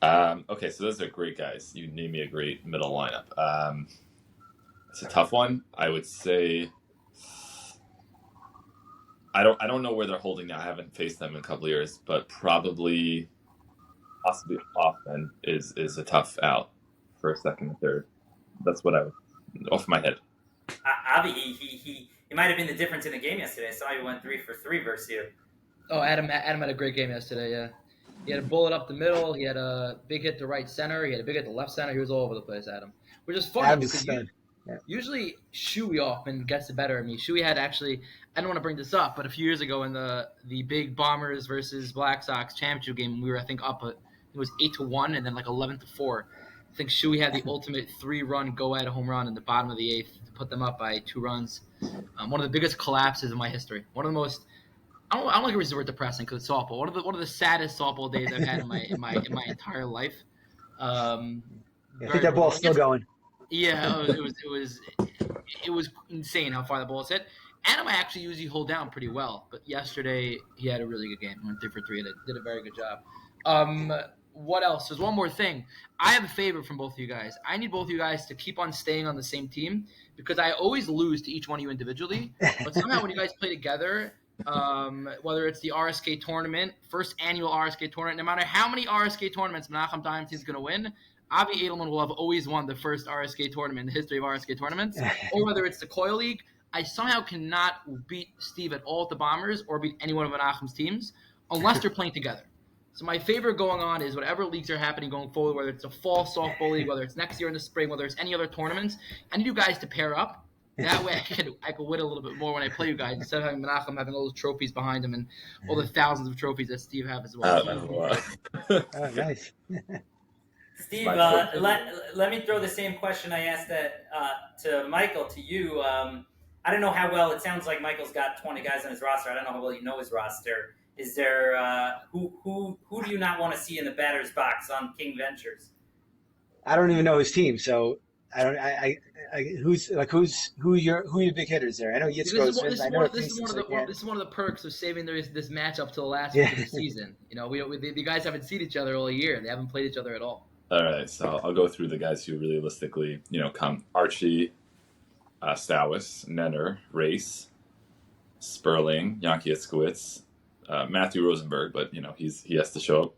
Okay, so those are great guys. You name me a great middle lineup. It's a tough one. I would say I don't know where they're holding now. I haven't faced them in a couple of years, but possibly Hoffman is a tough out for a 2nd and 3rd. That's what I would off my head. Avi, he might have been the difference in the game yesterday. I saw he went 3 for 3 versus you. Oh, Adam had a great game yesterday. Yeah. He had a bullet up the middle. He had a big hit to right center. He had a big hit to left center. He was all over the place, Adam. Which is funny because usually Shuey Hoffman gets the better of me. Shuey had actually, I don't want to bring this up, but a few years ago in the big Bombers versus Black Sox championship game, we were, I think, up it was 8-1 and then like 11-4. I think Shuey had the ultimate 3-run go-ahead home run in the bottom of the 8th to put them up by 2 runs. One of the biggest collapses in my history. One of the most. I don't like to use the word depressing because it's softball. One of the saddest softball days I've had in my entire life. I think that ball's still going. Yeah, it was insane how far the ball hit. Adam I actually usually hold down pretty well, but yesterday he had a really good game. Went 3 for 3 and did a very good job. What else? There's one more thing. I have a favor from both of you guys. I need both of you guys to keep on staying on the same team because I always lose to each one of you individually. But somehow when you guys play together, whether it's the RSK tournament, first annual RSK tournament, no matter how many RSK tournaments Benhaim Diamantstein is going to win, Avi Edelman will have always won the first RSK tournament in the history of RSK tournaments. Or whether it's the Coil League, I somehow cannot beat Steve at all at the Bombers or beat any one of Menachem's teams unless they're playing together. So my favorite going on is whatever leagues are happening going forward, whether it's a fall softball league, whether it's next year in the spring, whether it's any other tournaments, I need you guys to pair up. That way I could win a little bit more when I play you guys instead of having Menachem having all those trophies behind him and all the thousands of trophies that Steve has as well. Oh, nice. Steve, let me throw the same question I asked to Michael, to you. I don't know how well, it sounds like Michael's got 20 guys on his roster. I don't know how well you know his roster. Is there, who do you not want to see in the batter's box on King Ventures? I don't even know his team, so who are your big hitters there? I know Yitzko's. This is one of the perks of saving this matchup till the last week of the season. You know, the guys haven't seen each other all year. They haven't played each other at all. All right, so I'll go through the guys who realistically, come. Archie, Stowis, Nenner, Race, Sperling, Yanky Itzkowitz, Matthew Rosenberg, but he has to show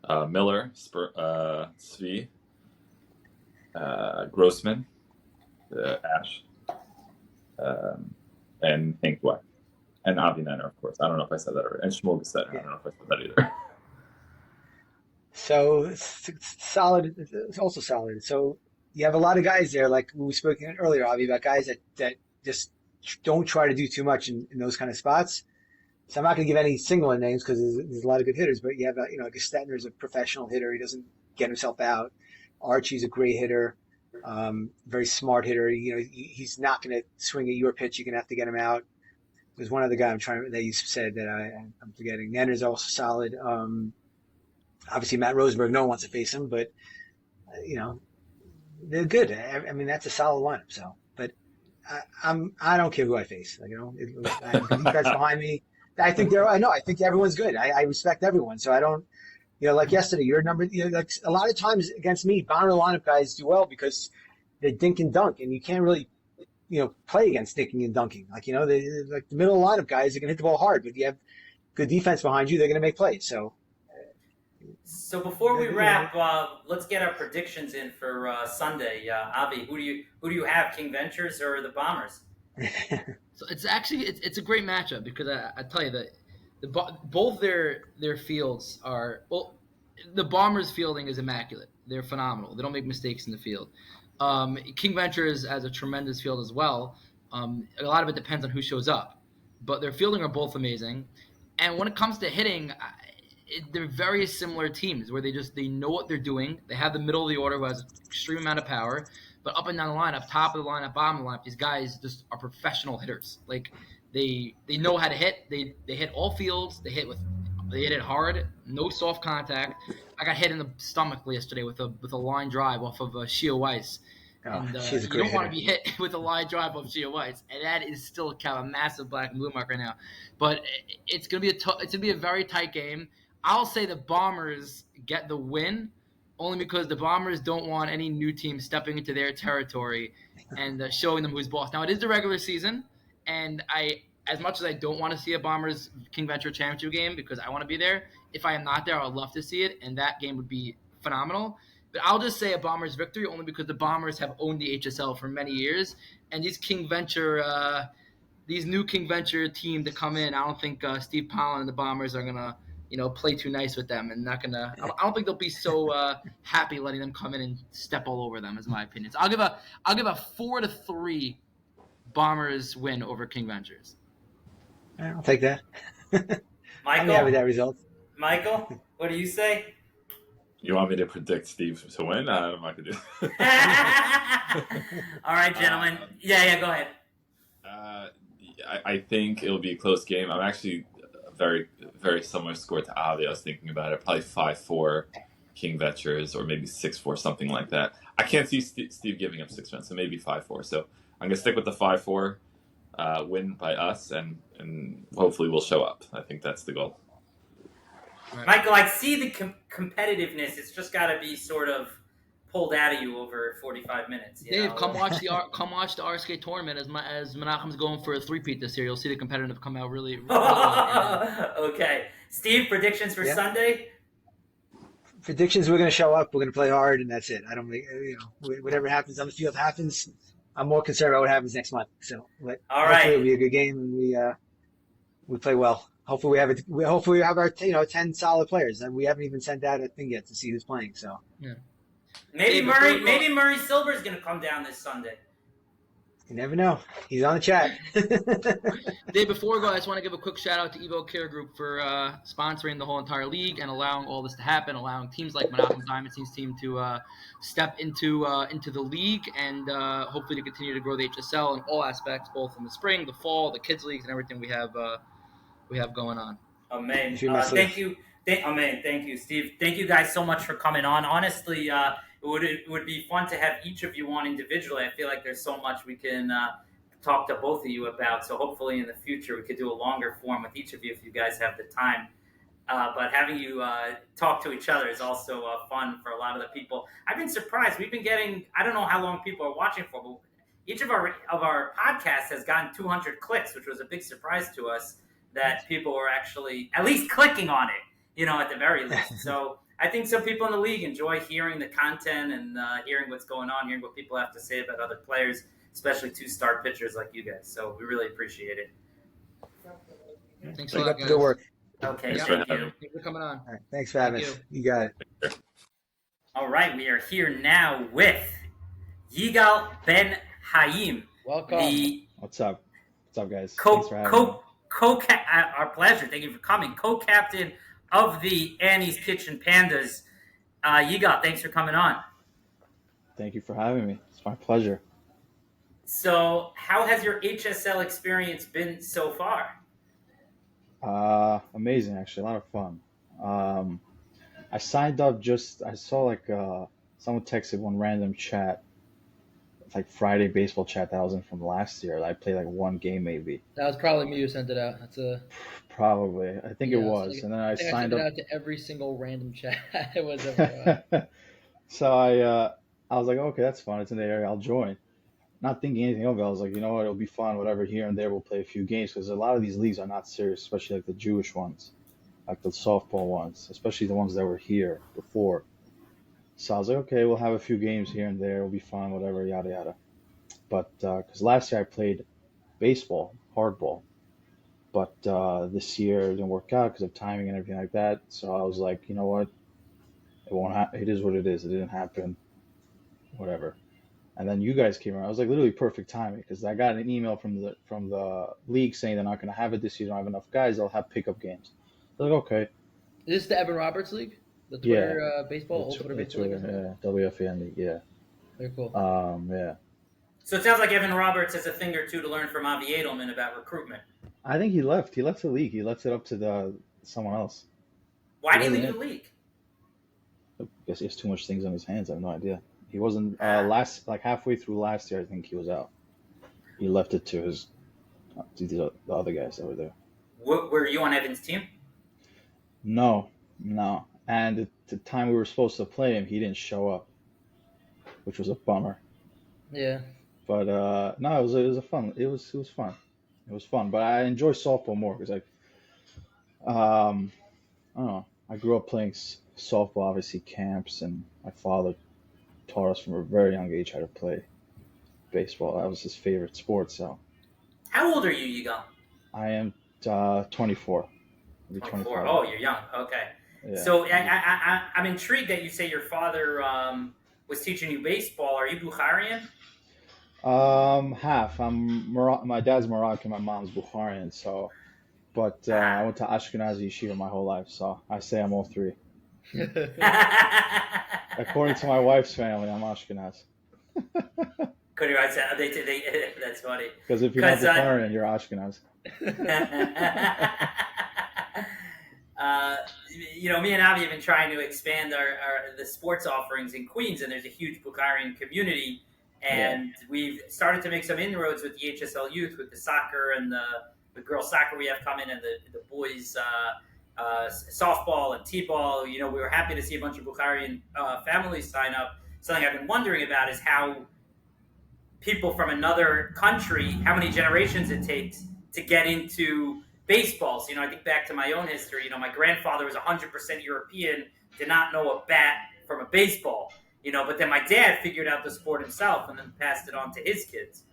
up. Miller, Svi, Grossman, Ash, and Hank White, and Avi Nenner, of course. I don't know if I said that already. And Shmuel Gessetter. I don't know if I said that either. So it's solid. It's also solid. So you have a lot of guys there, like we spoke earlier, Avi, about guys that just don't try to do too much in those kind of spots. So I'm not going to give any single names because there's a lot of good hitters, but you have like Stetner is a professional hitter. He doesn't get himself out. Archie's a great hitter, very smart hitter. He's not going to swing at your pitch. You're going to have to get him out. There's one other guy that you said that I'm forgetting. Nenner's also solid. Obviously, Matt Rosenberg, no one wants to face him, but, they're good. I mean, that's a solid lineup. So, but I don't care who I face. I have the defense behind me. I think everyone's good. I respect everyone. So I don't, like yesterday, your number, like a lot of times against me, bottom of the lineup guys do well because they dink and dunk, and you can't really, play against dinking and dunking. Like the middle lineup guys are going to hit the ball hard, but if you have good defense behind you, they're going to make plays. So before we wrap, let's get our predictions in for Sunday. Avi, who do you have, King Ventures or the Bombers? So it's actually it's a great matchup because I tell you that both their fields are the Bombers' fielding is immaculate. They're phenomenal. They don't make mistakes in the field. King Ventures has a tremendous field as well. A lot of it depends on who shows up, but their fielding are both amazing. And when it comes to hitting, they're very similar teams where they know what they're doing. They have the middle of the order who has an extreme amount of power, but up and down the lineup, top of the lineup, bottom of the lineup, these guys just are professional hitters. Like they know how to hit. They hit all fields. They hit it hard, no soft contact. I got hit in the stomach yesterday with a line drive off of Shia Weiss. She's a great you don't want to hitter. be hit with a line drive off Shia Weiss, and that is still kind of a massive black and blue mark right now. But it's gonna be a very tight game. I'll say the Bombers get the win only because the Bombers don't want any new team stepping into their territory and showing them who's boss. Now, it is the regular season, and as much as I don't want to see a Bombers King Venture Championship game because I want to be there, if I am not there, I would love to see it, and that game would be phenomenal. But I'll just say a Bombers victory only because the Bombers have owned the HSL for many years, and these new King Venture team to come in, I don't think Steve Pollan and the Bombers are going to play too nice with them and not gonna. I don't think they'll be so happy letting them come in and step all over them. Is my opinion. So I'll give a 4-3 Bombers win over King Ventures. I'll take that. Michael, I'm happy with that result. Michael, what do you say? You want me to predict Steve to win? I'm not gonna do that. All right, gentlemen. Yeah, go ahead. I think it'll be a close game. I'm actually very, very similar score to Avi. I was thinking about it. Probably 5-4 King Ventures or maybe 6-4, something like that. I can't see Steve giving up 6 runs, so maybe 5-4. So I'm going to stick with the 5-4 win by us, and hopefully we'll show up. I think that's the goal. Right. Michael, I see the competitiveness. It's just got to be sort of pulled out of you over 45 minutes. Dave, come watch the RSK tournament as Menachem's going for a three-peat this year. You'll see the competitive come out really well. Okay. Steve, predictions for Sunday? Predictions, we're going to show up. We're going to play hard, and that's it. I don't whatever happens on the field happens. I'm more concerned about what happens next month. So All hopefully right. it'll be a good game and we play well. Hopefully hopefully we have our 10 solid players, and we haven't even sent out a thing yet to see who's playing. So Yeah. Maybe Dave, before we go- Maybe Murray Silver is going to come down this Sunday. you never know. He's on the chat. Dave, before we go, I just want to give a quick shout out to Evo Care Group for sponsoring the whole entire league and allowing all this to happen, allowing teams like Menachem Diamantstein's team to step into the league and hopefully to continue to grow the HSL in all aspects, both in the spring, the fall, the kids leagues, and everything we have going on. Amen. If you must Thank you. Amen. Thank you, Steve. Thank you guys so much for coming on. Honestly, it would be fun to have each of you on individually. I feel like there's so much we can talk to both of you about. So hopefully in the future we could do a longer form with each of you if you guys have the time. But having you talk to each other is also fun for a lot of the people. I've been surprised. We've been getting, I don't know how long people are watching for, but each of our podcasts has gotten 200 clicks, which was a big surprise to us that people were actually at least clicking on it, at the very least. So I think some people in the league enjoy hearing the content and hearing what's going on, hearing what people have to say about other players, especially two-star pitchers like you guys. So we really appreciate it. Thanks a Keep lot, up the guys. good work. Okay, Thanks thank for having you. me. Thanks for coming on. All right, thanks for having us. You got it. All right, we are here now with Yigal Benhaim, Welcome. the What's up? What's up, guys? Thanks for having me. our pleasure. Thank you for coming. Co-captain of the Annie's Kitchen Pandas. Yigal, thanks for coming on. Thank you for having me. It's my pleasure. So, how has your HSL experience been so far? Amazing, actually, a lot of fun. I signed up I saw like someone texted one random chat, like Friday baseball chat that I was in from last year. I played like one game maybe. That was probably me who sent it out. Probably. I think it was. Like, and then I I signed sent it up. out to every single random chat it was ever. So I was like, okay, that's fun. It's in the area. I'll join. Not thinking anything of it. I was like, you know what? It'll be fun. Whatever. Here and there, we'll play a few games because a lot of these leagues are not serious, especially like the Jewish ones, like the softball ones, especially the ones that were here before. So I was like, okay, we'll have a few games here and there. It'll be fun. Whatever. Yada yada. But because last year I played baseball, hardball, but this year it didn't work out because of timing and everything like that. So I was like, you know what? It won't happen. It is what it is. It didn't happen. Whatever. And then you guys came around. It was like literally perfect timing because I got an email from the league saying they're not going to have it this year. Don't have enough guys. They'll have pickup games. I was like, okay. Is this the Evan Roberts League? The Twitter baseball? Old The Twitter baseball league? yeah, WFAN league. Yeah. Very cool. Yeah. So it sounds like Evan Roberts has a thing or two to learn from Avi Edelman about recruitment. I think he left. He left the league. He left it up to someone else. Why did he leave the league? I guess he has too much things on his hands. I have no idea. He wasn't halfway through last year. I think he was out. He left it to the other guys that were there. Were you on Evan's team? No. And at the time we were supposed to play him, he didn't show up, which was a bummer. Yeah. But no, it was fun. It was fun. It was fun. But I enjoy softball more because I don't know. I grew up playing softball, obviously camps, and my father taught us from a very young age how to play baseball. That was his favorite sport. So. How old are you, Yigal? I am 24. 24. Oh, you're young. Okay. Yeah. So I'm intrigued that you say your father was teaching you baseball. Are you Bukharian? Half. My dad's Moroccan, my mom's Bukharian. So, but I went to Ashkenazi yeshiva my whole life, so I say I'm all three. According to my wife's family, I'm Ashkenaz. That's funny. Because if you're not Bukharian, you're Ashkenaz. Me and Avi have been trying to expand the sports offerings in Queens, and there's a huge Bukharian community. And we've started to make some inroads with the HSL youth, with the soccer and the girls soccer we have coming, and the boys softball and t-ball. We were happy to see a bunch of Bukharian families sign up. Something I've been wondering about is how people from another country, how many generations it takes to get into baseballs. I think back to my own history. My grandfather was 100% European, did not know a bat from a baseball. But then my dad figured out the sport himself and then passed it on to his kids.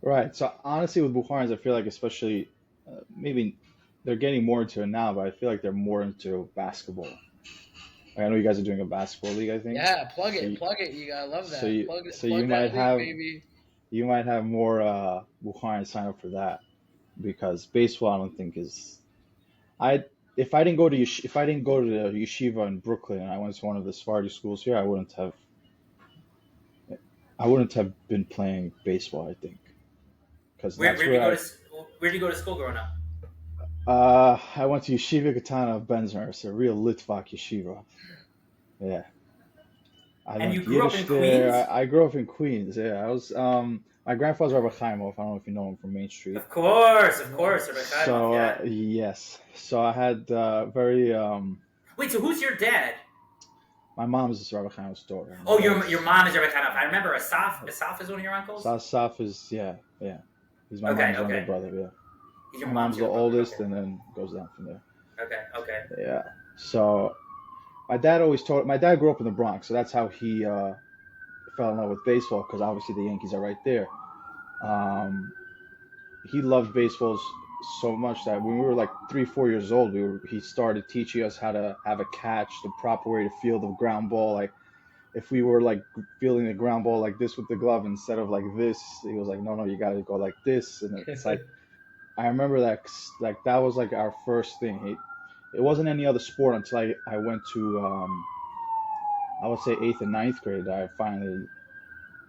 Right. So honestly, with Bukharins, I feel like especially maybe they're getting more into it now, but I feel like they're more into basketball. Like, I know you guys are doing a basketball league, I think. Yeah, plug So it, you, plug it. You gotta love that. so you, Plug, so plug you that might league, have baby. more Bukharins sign up for that because baseball, I don't think is. I if I didn't go to if I didn't go to the yeshiva in Brooklyn and I went to one of the Sephardi schools here, I wouldn't have been playing baseball, I think, because Where that's where'd you go where to Where'd you go to school growing up? I went to Yeshiva Katana of Benzner, a real Litvak yeshiva. Yeah, I And you learned grew up Yiddish in there. Queens? I grew up in Queens. Yeah, I was my grandfather's Rabbi Chaimov. I don't know if you know him from Main Street. Of course, Rabbi Chaimov, So yeah. yes, so I had very Wait, so who's your dad? my mom's Rabbi Chaimov's daughter. Oh, your mom is Rabbi Chaimov. I remember Asaf. Asaf is one of your uncles? Saf is yeah. He's my Okay, mom's younger okay. brother. Yeah, He's your my mom's the your brother. oldest, Okay. and then goes down from there. Okay. Yeah. So my dad always taught. My dad grew up in the Bronx, so that's how he fell in love with baseball because obviously the Yankees are right there. Um, he loved baseball so much that when we were like 3, 4 years old, he started teaching us how to have a catch, the proper way to field the ground ball. Like if we were like fielding the ground ball like this with the glove instead of like this, he was like, no, you got to go like this. And it's like I remember that like that was like our first thing. It wasn't any other sport until I went to I would say 8th and 9th grade that I finally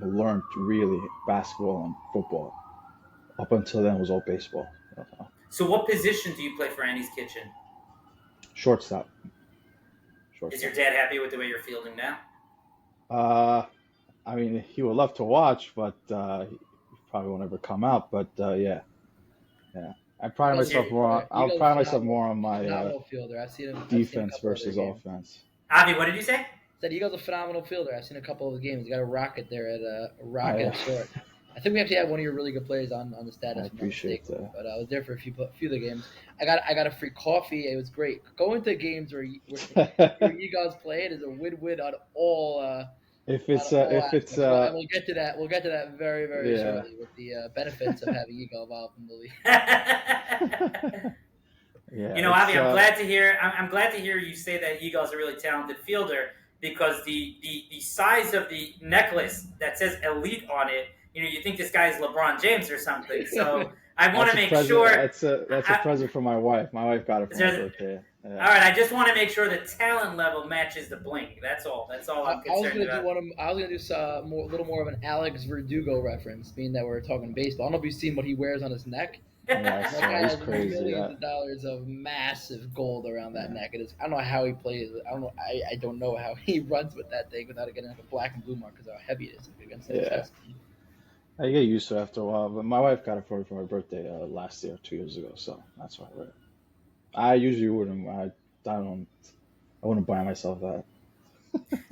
learned really basketball and football. Up until then, it was all baseball. So what position do you play for Annie's Kitchen? Shortstop. Is your dad happy with the way you're fielding now? I mean, he would love to watch, but he probably won't ever come out. But yeah. I pride myself more. I'll pride myself more on my phenomenal fielder. I've seen him defense I've seen versus offense. Avi, what did you say? Said Yigal's a phenomenal fielder. I've seen a couple of the games. He got a rocket there at a rocket yeah. at short. I think we actually had one of your really good players on the status. I appreciate that. But I was there for a few of the games. I got a free coffee. It was great. Going to games where Yigal's playing is a win-win on all. If it's and we'll get to that. We'll get to that very shortly with the benefits of having Yigal involved in the league. Yeah, Avi, I'm glad to hear. I'm glad to hear you say that Yigal's a really talented fielder because the size of the necklace that says elite on it. You think this guy is LeBron James or something. So I want to make sure. That's a present for my wife. My wife got it for my birthday. Yeah. All right, I just want to make sure the talent level matches the bling. That's all. I'm concerned about. I was gonna do a little more of an Alex Verdugo reference, being that we're talking baseball. I don't know if you've seen what he wears on his neck. Yeah, That guy he's has crazy. millions of dollars of massive gold around that neck. I don't know how he plays. I don't know how he runs with that thing without getting like a black and blue mark because how heavy it is against the chest. I get used to it after a while, but my wife got it for me for my birthday last year, 2 years ago, so that's why I wear it. I usually wouldn't. I wouldn't buy myself that.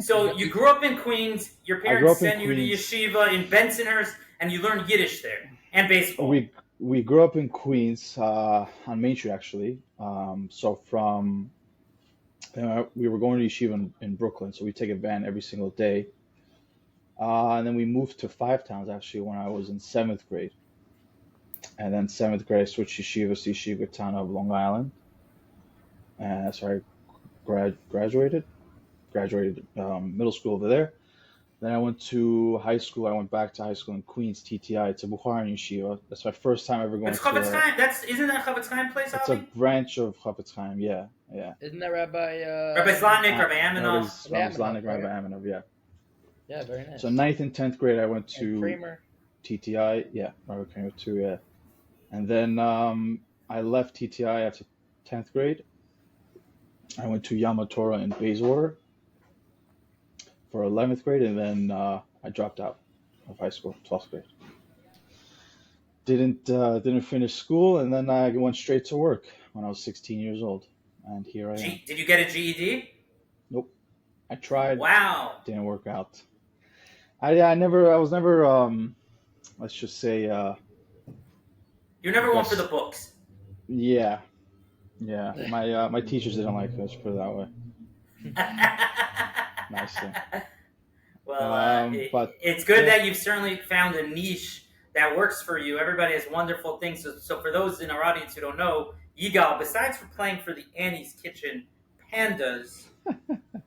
So you grew up in Queens. Your parents sent you to yeshiva in Bensonhurst, and you learned Yiddish there and baseball. We grew up in Queens on Main Street, actually. So from we were going to yeshiva in Brooklyn, so we take a van every single day. And then we moved to Five Towns actually when I was in 7th grade. And then 7th grade I switched yeshivas to Yeshiva Tana of Long Island. And that's where I graduated middle school over there. Then I went to high school. I went back to high school in Queens, TTI. It's a Bukharin yeshiva. That's my first time ever going to Chavetz Chaim. Isn't that Chavetz Chaim place, It's Avi? a branch of Chavetz Chaim, yeah. Isn't that Rabbi Zlotnick, Rabbi Aminov? Rabbi Zlotnick, Rabbi Aminov, yeah. Yeah, very nice. So 9th and 10th grade, I went to Kramer. TTI. Yeah, Rabbi Kramer too, yeah. And then I left TTI after 10th grade. I went to Yama Torah in Bayswater for 11th grade, and then I dropped out of high school, 12th grade. Didn't finish school, and then I went straight to work when I was 16 years old, and here I am. Did you get a GED? Nope. I tried. Wow. Didn't work out. I was never let's just say You're never one for the books. Yeah. My teachers didn't like me, let's put it that way. Nicely. Well, But it's good yeah, that you've certainly found a niche that works for you. Everybody has wonderful things. So for those in our audience who don't know, Yigal, besides for playing for the Annie's Kitchen Pandas,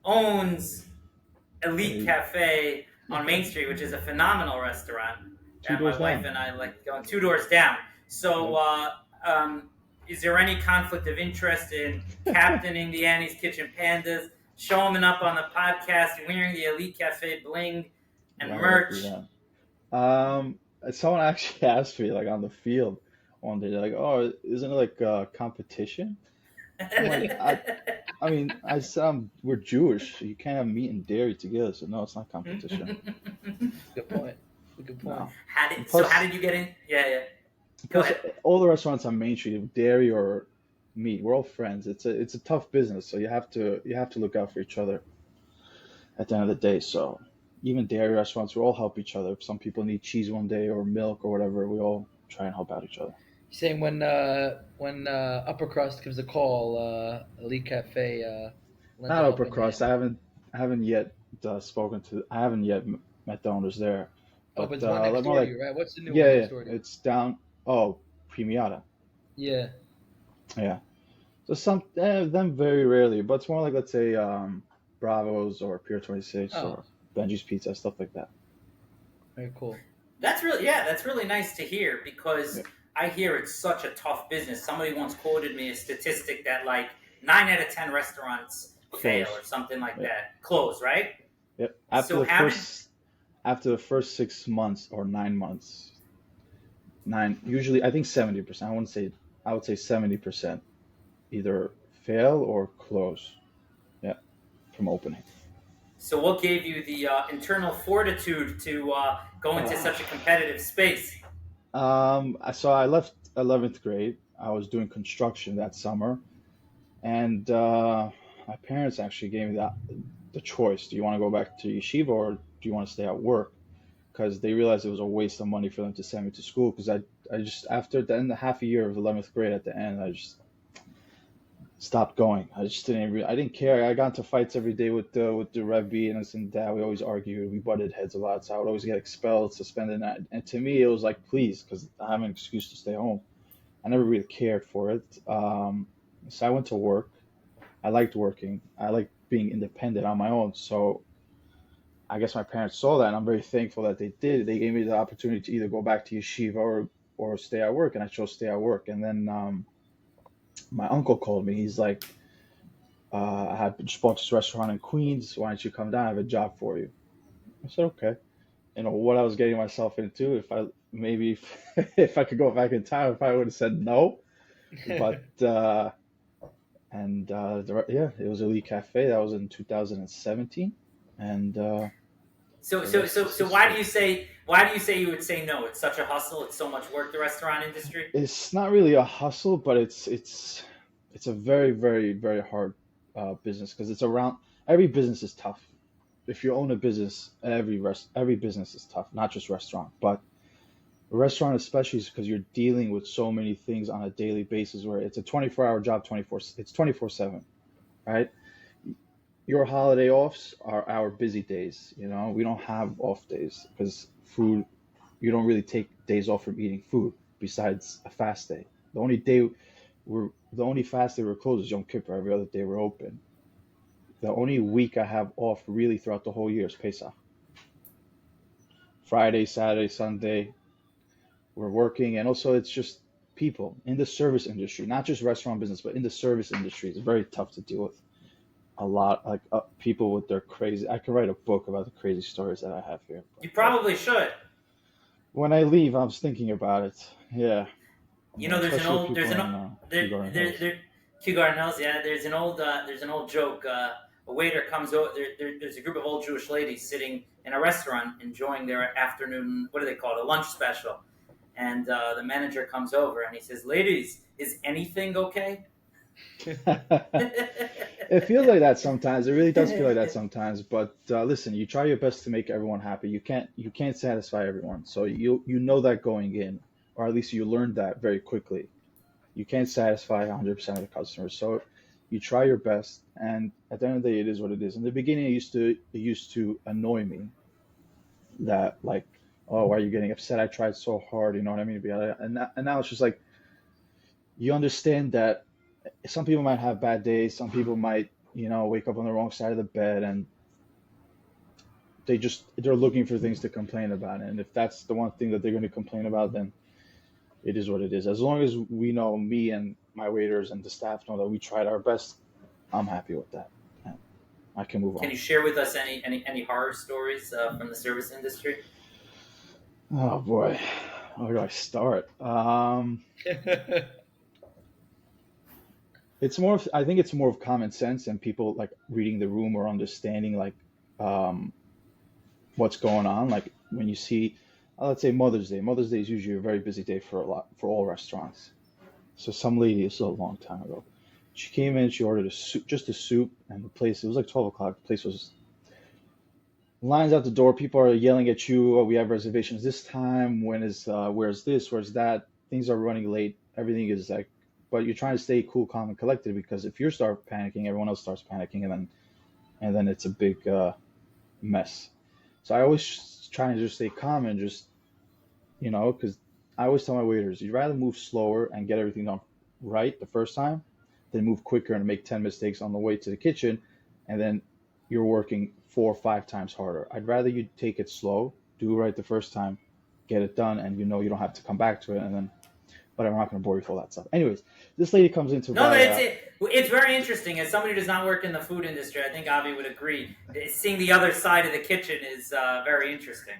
owns Elite hey, Cafe on Main Street, which is a phenomenal restaurant two that my doors wife down. and I like going 2 doors down. So, Yep. is there any conflict of interest in captaining the Annie's Kitchen Pandas, showing up on the podcast, wearing the Elite Cafe bling and Yeah, I would love to do merch? that. Someone actually asked me like on the field one day, they're like, "Oh, isn't it like a competition?" I'm like, I mean, I said we're Jewish, so you can't have meat and dairy together. So no, it's not competition. Good point. Good point. No. And How plus, did you get in? Yeah. Go plus ahead. all the restaurants on Main Street, dairy or meat, we're all friends. It's a tough business, so you have to look out for each other at the end of the day. So even dairy restaurants, we all help each other. If some people need cheese one day or milk or whatever, we all try and help out each other. Saying when Upper Crust gives a call, Elite Cafe lends a Not upper helping crust. hand. I haven't yet spoken to. I haven't yet met the owners there, Oh, but but it's one next like more door to like you, right? What's the new one yeah, yeah. next door to you? It's down. Oh, Premiata. Yeah. Yeah. So some them very rarely, but it's more like let's say Bravos or Pier 26 Oh, or Benji's Pizza, stuff like that. very cool. That's really nice to hear because Yeah, I hear it's such a tough business. Somebody once quoted me a statistic that like 9 out of 10 restaurants fail or close. something like Yeah, that. Close, right? yep. So how did After the first 6 months or 9 months, usually I think 70%. I would say 70% either fail or close. Yeah, from opening. so what gave you the internal fortitude to go into Uh, such a competitive space? so I left 11th grade. I was doing construction that summer, and my parents actually gave me the choice. Do you want to go back to yeshiva or do you want to stay at work? Because they realized it was a waste of money for them to send me to school. Because I just after the end of half a year of 11th grade at the end, I just stopped going. I just I didn't care. I got into fights every day with the Rebbe and this and that. We always argued. We butted heads a lot. So I would always get expelled, suspended. And to me, it was like, please, because I have an excuse to stay home. I never really cared for it. So I went to work. I liked working. I liked being independent on my own. So I guess my parents saw that, and I'm very thankful that they did. They gave me the opportunity to either go back to yeshiva or stay at work, and I chose to stay at work. And then my uncle called me. He's like, I had just bought this restaurant in Queens. Why don't you come down? I have a job for you. I said, okay. You know what I was getting myself into. If I maybe if I could go back in time, if I would have said no. But yeah, it was Elite Cafe. That was in 2017, and So the so rest so is so why do history. you say you would say no? It's such a hustle. It's so much work. The restaurant industry. It's not really a hustle, but it's a very very very hard business because it's around every business is tough. If you own a business, every business is tough, not just restaurant, but a restaurant especially is because you're dealing with so many things on a daily basis where it's a 24-hour job, 24/7, right? Your holiday offs are our busy days. We don't have off days because food, you don't really take days off from eating food besides a fast day. The only fast day we're closed is Yom Kippur. Every other day we're open. The only week I have off really throughout the whole year is Pesach. Friday, Saturday, Sunday, we're working, and also it's just people in the service industry, not just restaurant business, but in the service industry. It's very tough to deal with. A lot like people with their crazy. I could write a book about the crazy stories that I have here. You But probably should. when I leave, I was thinking about it. Yeah, You know, especially with there's people an in there Kew Garden there Hills. there Kew Garden Hills. Yeah, there's an old joke. A waiter comes over. There's a group of old Jewish ladies sitting in a restaurant enjoying their afternoon. What do they call it? A lunch special. And the manager comes over and he says, "Ladies, is anything okay?" It feels like that sometimes. It really does feel like that sometimes. But listen, you try your best to make everyone happy. You can't satisfy everyone. So you know that going in, or at least you learned that very quickly. You can't satisfy 100% of the customers. So you try your best, and at the end of the day, it is what it is. In the beginning, it used to annoy me that like, oh, why are you getting upset? I tried so hard, you know what I mean? And now it's just like you understand that some people might have bad days, some people might, wake up on the wrong side of the bed, and they're looking for things to complain about. And if that's the one thing that they're going to complain about, then it is what it is. As long as we know, me and my waiters and the staff know that we tried our best, I'm happy with that. And I can move Can on. you share with us any horror stories from the service industry? Oh boy, where do I start? I think it's more of common sense and people like reading the room or understanding like um, what's going on. Like when you see, let's say Mother's Day. Mother's Day is usually a very busy day for all restaurants. So some lady, this is a long time ago, she came in, she ordered a soup, just a soup, and the place, it was like 12 o'clock. The place was lines out the door. People are yelling at you. Oh, we have reservations this time. Where's this? Where's that? Things are running late. Everything is like, but you're trying to stay cool, calm, and collected because if you start panicking, everyone else starts panicking, and then it's a big mess. So I always try to just stay calm and just, because I always tell my waiters, you'd rather move slower and get everything done right the first time than move quicker and make 10 mistakes on the way to the kitchen, and then you're working 4 or 5 times harder. I'd rather you take it slow, do it right the first time, get it done, and you don't have to come back to it, and then, but I'm not going to bore you with all that stuff. Anyways, this lady comes in to No, buy, it's very interesting. As somebody who does not work in the food industry, I think Avi would agree. Seeing the other side of the kitchen is very interesting.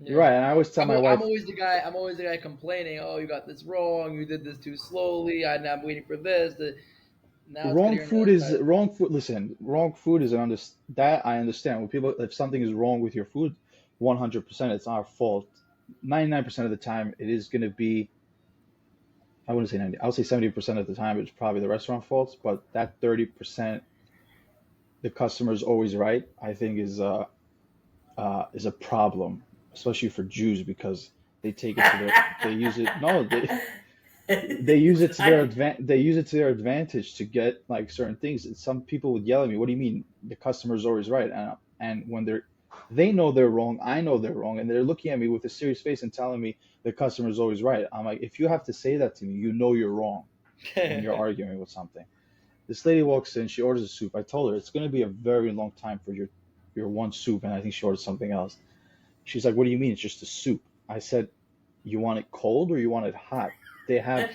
you're right, and I always tell my wife, I'm always the guy. I'm always the guy complaining. Oh, you got this wrong. You did this too slowly. I'm waiting for this. Now it's wrong clear on the food other is side. wrong food. Listen, wrong food is that I understand. When people, if something is wrong with your food, 100%, it's our fault. 99% of the time, it is going to be. I wouldn't say 90. I would say 70% of the time, it's probably the restaurant faults. But that 30%, the customer is always right. I think is a problem, especially for Jews because they take it to they use it. No, they use it to I, they use it to their advantage to get like certain things. Some people would yell at me, "What do you mean the customer is always right?" And when they know they're wrong, I know they're wrong, and they're looking at me with a serious face and telling me the customer is always right. I'm like, if you have to say that to me, you know you're wrong when you're arguing with something. This lady walks in, she orders a soup. I told her it's going to be a very long time for your one soup, and I think she ordered something else. She's like, "What do you mean? It's just a soup?" I said, "You want it cold or you want it hot?" They have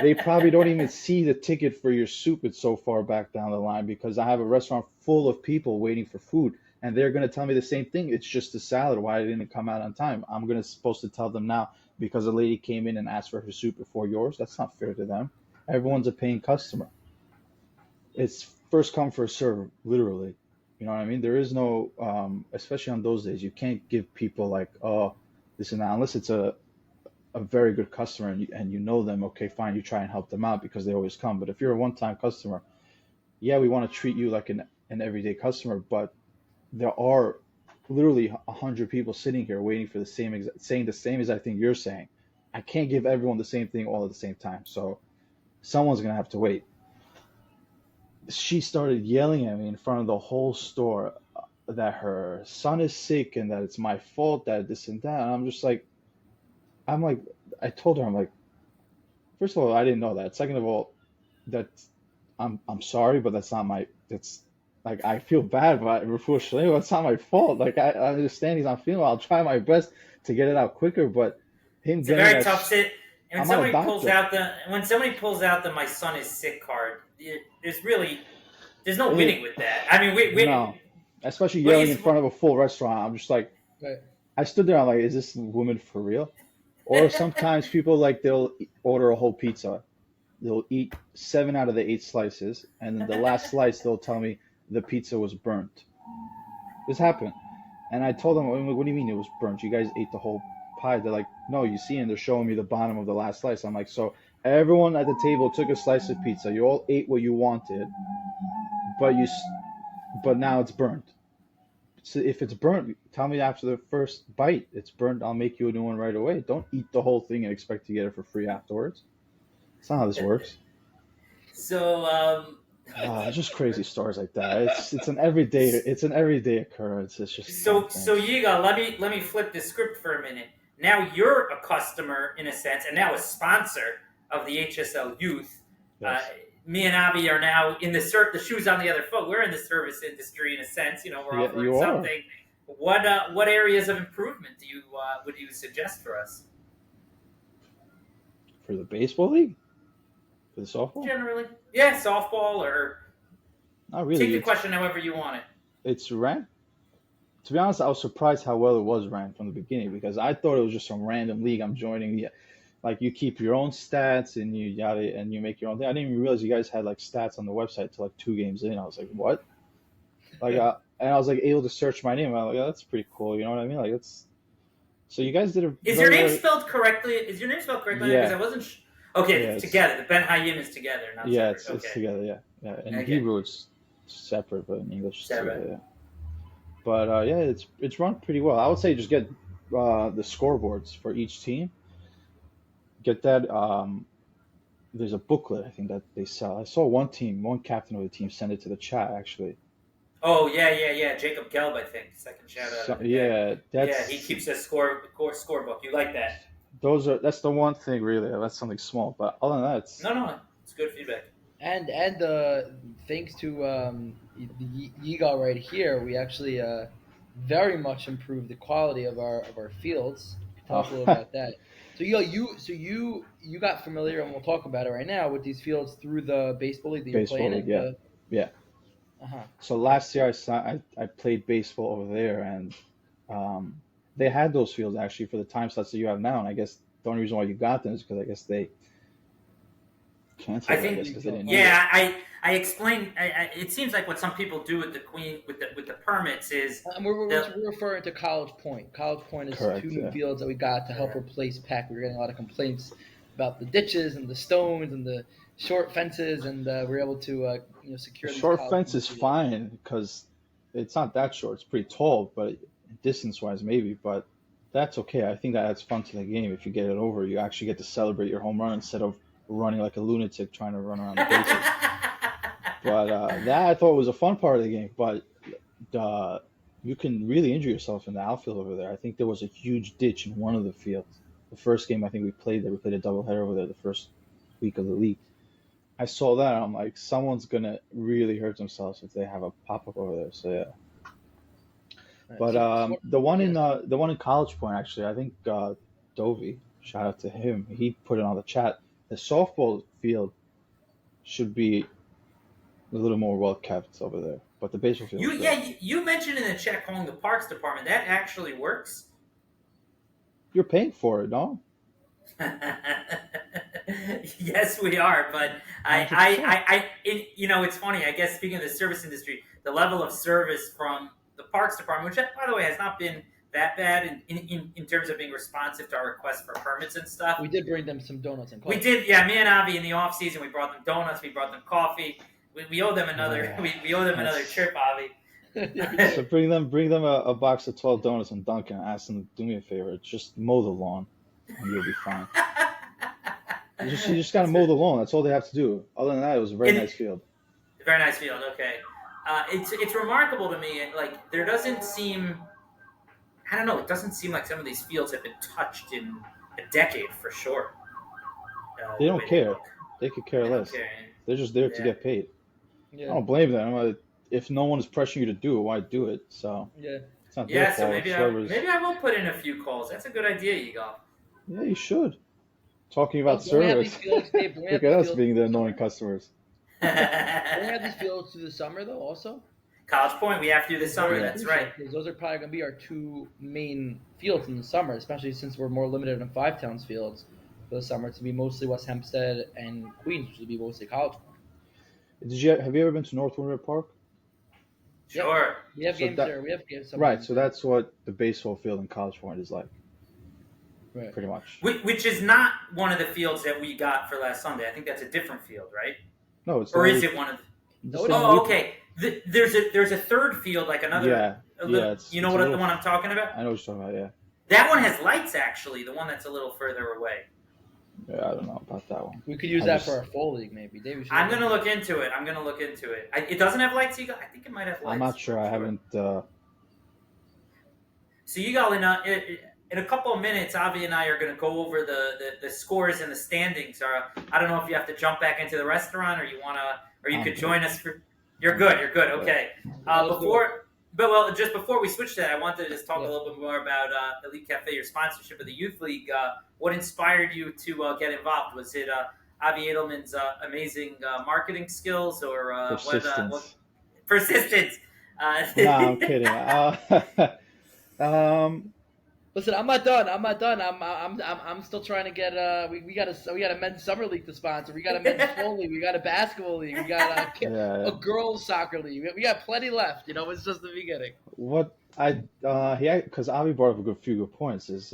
they probably don't even see the ticket for your soup. It's so far back down the line because I have a restaurant full of people waiting for food, and they're going to tell me the same thing. It's just a salad. Why didn't it come out on time? I'm going to supposed to tell them now because a lady came in and asked for her soup before yours. That's not fair to them. Everyone's a paying customer. It's first come first serve, literally. You know what I mean? There is no, especially on those days, you can't give people like, oh, this and that, unless it's a very good customer and you know them. Okay, fine, you try and help them out because they always come. But if you're a one-time customer, yeah, we want to treat you like an everyday customer, but there are literally 100 people sitting here waiting for the saying the same exact thing you're saying. I can't give everyone the same thing all at the same time, so someone's gonna have to wait. She started yelling at me in front of the whole store that her son is sick and that it's my fault that this and that. And I'm like, I told her, I'm like, first of all, I didn't know that. Second of all, that I'm sorry, but that's like I feel bad, but unfortunately, it's not my fault. Like I understand he's not feeling well. I'll try my best to get it out quicker, but him it's a getting very that, tough sit. And I'm not a doctor. when somebody pulls out the "my son is sick" card, there's no It, winning with that. I mean, no, especially well, yelling in front of a full restaurant. I'm just like, Right. I stood there. I'm like, is this woman for real? Or sometimes people like they'll order a whole pizza. They'll eat 7 out of the 8 slices, and then the last slice they'll tell me the pizza was burnt. This happened, and I told them, I'm like, "What do you mean it was burnt? You guys ate the whole pie?" They're like, "No, you see," and they're showing me the bottom of the last slice. I'm like, "So everyone at the table took a slice of pizza. You all ate what you wanted, but but now it's burnt. So if it's burnt, tell me after the first bite it's burnt. I'll make you a new one right away. Don't eat the whole thing and expect to get it for free afterwards. That's not how this works." so Just crazy stories like that. It's an everyday occurrence. It's just fun So things. Yigal, let me flip the script for a minute. Now you're a customer in a sense, and now a sponsor of the HSL Youth. Uh, Yes. Me and Avi are now in the shoes on the other foot. We're in the service industry in a sense. We're Yeah, offering you are something. What areas of improvement would you suggest for us? for the baseball league, for the softball. Generally, yeah, softball or Not take really. the It's question however you want it. it's ranked. To be honest, I was surprised how well it was ranked from the beginning because I thought it was just some random league I'm joining. Yeah, like you keep your own stats and you got it and you make your own thing. I didn't even realize you guys had like stats on the website to like 2 games in. I was like, what? Like, and I was like able to search my name. I was like, oh, that's pretty cool. You know what I mean? Like, it's so you guys did a Is your very, name very, spelled correctly? Is your name spelled correctly? Because yeah, I wasn't. Okay, yeah, it's together. The Benhaim is together, not yeah, separate. it's Okay, together. Yeah, yeah. In okay, Hebrew, it's separate, but in English, it's together. separate. Yeah. But yeah, it's run pretty well. I would say just get the scoreboards for each team. Get that. There's a booklet I think that they sell. I saw one captain of the team send it to the chat actually. Oh yeah. Jacob Gelb, I think. Second shout out So, of the day. yeah, Yeah, he keeps a scorebook. You like that? that's the one thing really. That's something small, but other than that, No, it's good feedback. And thanks to the Yigal right here, we actually very much improved the quality of our fields. Talk a little oh, about that. So you got familiar, and we'll talk about it right now with these fields through the baseball league that you're baseball playing league. in. Yeah, yeah. Uh-huh. So last year I played baseball over there, and they had those fields actually for the time slots that you have now. And I guess the only reason why you got them is because I guess they I canceled it. I guess think. because they didn't need it. Yeah, I explained. It seems like what some people do with the queen with the permits is And we're they'll- referring to College Point. College Point is Correct. two new Yeah. fields that we got to help replace Pack. We were getting a lot of complaints about the ditches and the stones and the short fences, and we were able to secure these Short College fence Point is fields. fine because it's not that short. It's pretty tall, but distance-wise maybe. But that's okay. I think that adds fun to the game. If you get it over, you actually get to celebrate your home run instead of running like a lunatic trying to run around the bases. But that I thought was a fun part of the game. But you can really injure yourself in the outfield over there. I think there was a huge ditch in one of the fields. The first game I think we played there, we played a doubleheader over there the first week of the league. I saw that and I'm like, someone's gonna really hurt themselves if they have a pop up over there. So yeah. Right. But So, the one in College Point actually, I think Dovey, shout out to him. He put it on the chat. The softball field should be a little more well kept over there, but the baseball field is great. you mentioned in the chat calling the parks department. That actually works. You're paying for it, no? Yes, we are, but 100%. it's funny. I guess speaking of the service industry, the level of service from the parks department, which by the way has not been that bad in terms of being responsive to our requests for permits and stuff. we did bring them some donuts and coffee. We did, yeah. Me and Avi in the off season, we brought them donuts, we brought them coffee. We owe them another. Yeah, we owe them another that's trip, Avi. so bring them a box of 12 donuts and Dunkin' and ask them to do me a favor. Just mow the lawn and you'll be fine. You just gotta mow the lawn. That's all they have to do. Other than that, it was a very nice field. Very nice field. Okay, it's remarkable to me. Like there doesn't seem. I don't know. It doesn't seem like some of these fields have been touched in a decade for sure. They The don't way care. look. They could care They don't less. care. They're just there to Yeah. get paid. I Yeah, don't blame them. If no one is pressuring you to do it, why do it? So yeah. it's not their Yeah, so fault. maybe It's I whoever's. maybe I will put in a few calls. That's a good idea, Yigal. Yeah, you should. Talking Well, about don't we have these service. fields, Dave? Don't we have Look at these us fields being the through the annoying summer? customers. Don't we have these fields through the summer though? Also, College Point, we have to do this summer. very That's crucial, right. because those are probably going to be our two main fields in the summer, especially since we're more limited on Five Towns fields for the summer to be mostly West Hempstead and Queens, which would be mostly College Point. Have you ever been to North Winter Park? Yeah. Sure. We have So games that- there. We have games. some Right, games so there. that's what the baseball field in College Point is like, Right. pretty much. Which is not one of the fields that we got for last Sunday. I think that's a different field, right? No, it's Or the is one it one of? No, we- it's Oh, okay. There's a third field, like another. Yeah, it's You know it's what a the little- one I'm talking about? I know what you're talking about. Yeah, That one has lights, actually. The one that's a little further away. Yeah, I don't know about that one. We could use I that just- for our full league, maybe. Dave, we should I'm gonna look into it. It doesn't have lights, Yigal. I think it might have lights. I'm not sure. I haven't. So Yigal, in a couple of minutes, Avi and I are gonna go over the scores and the standings. Or I don't know if you have to jump back into the restaurant, or you could join us for. You're good. Okay. Just before we switch to that, I wanted to just talk a little bit more about Elite Cafe, your sponsorship of the Youth League. What inspired you to get involved? Was it Avi Edelman's amazing marketing skills, or Persistence. Persistence? No, I'm kidding. Listen, I'm not done. I'm still trying to get. We got a men's summer league to sponsor. We got a men's full league. We got a basketball league. We got a girls soccer league. We got plenty left. It's just the beginning. What because Avi brought up a few good points. Is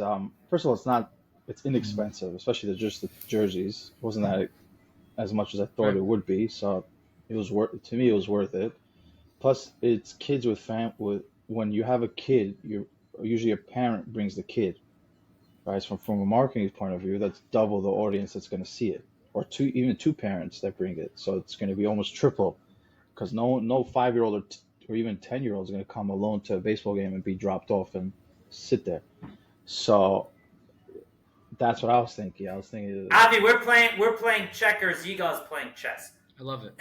first of all, it's inexpensive, especially just the jerseys. It wasn't that as much as I thought it would be, so it was to me it was worth it. Plus, it's kids with when you have a kid, usually a parent brings the kid, right? So from a marketing point of view, that's double the audience that's going to see it, or even two parents that bring it. So it's going to be almost triple, because no 5-year-old or even 10-year-old is going to come alone to a baseball game and be dropped off and sit there. So that's what I was thinking. Avi, we're playing checkers. Yigal's playing chess. I love it.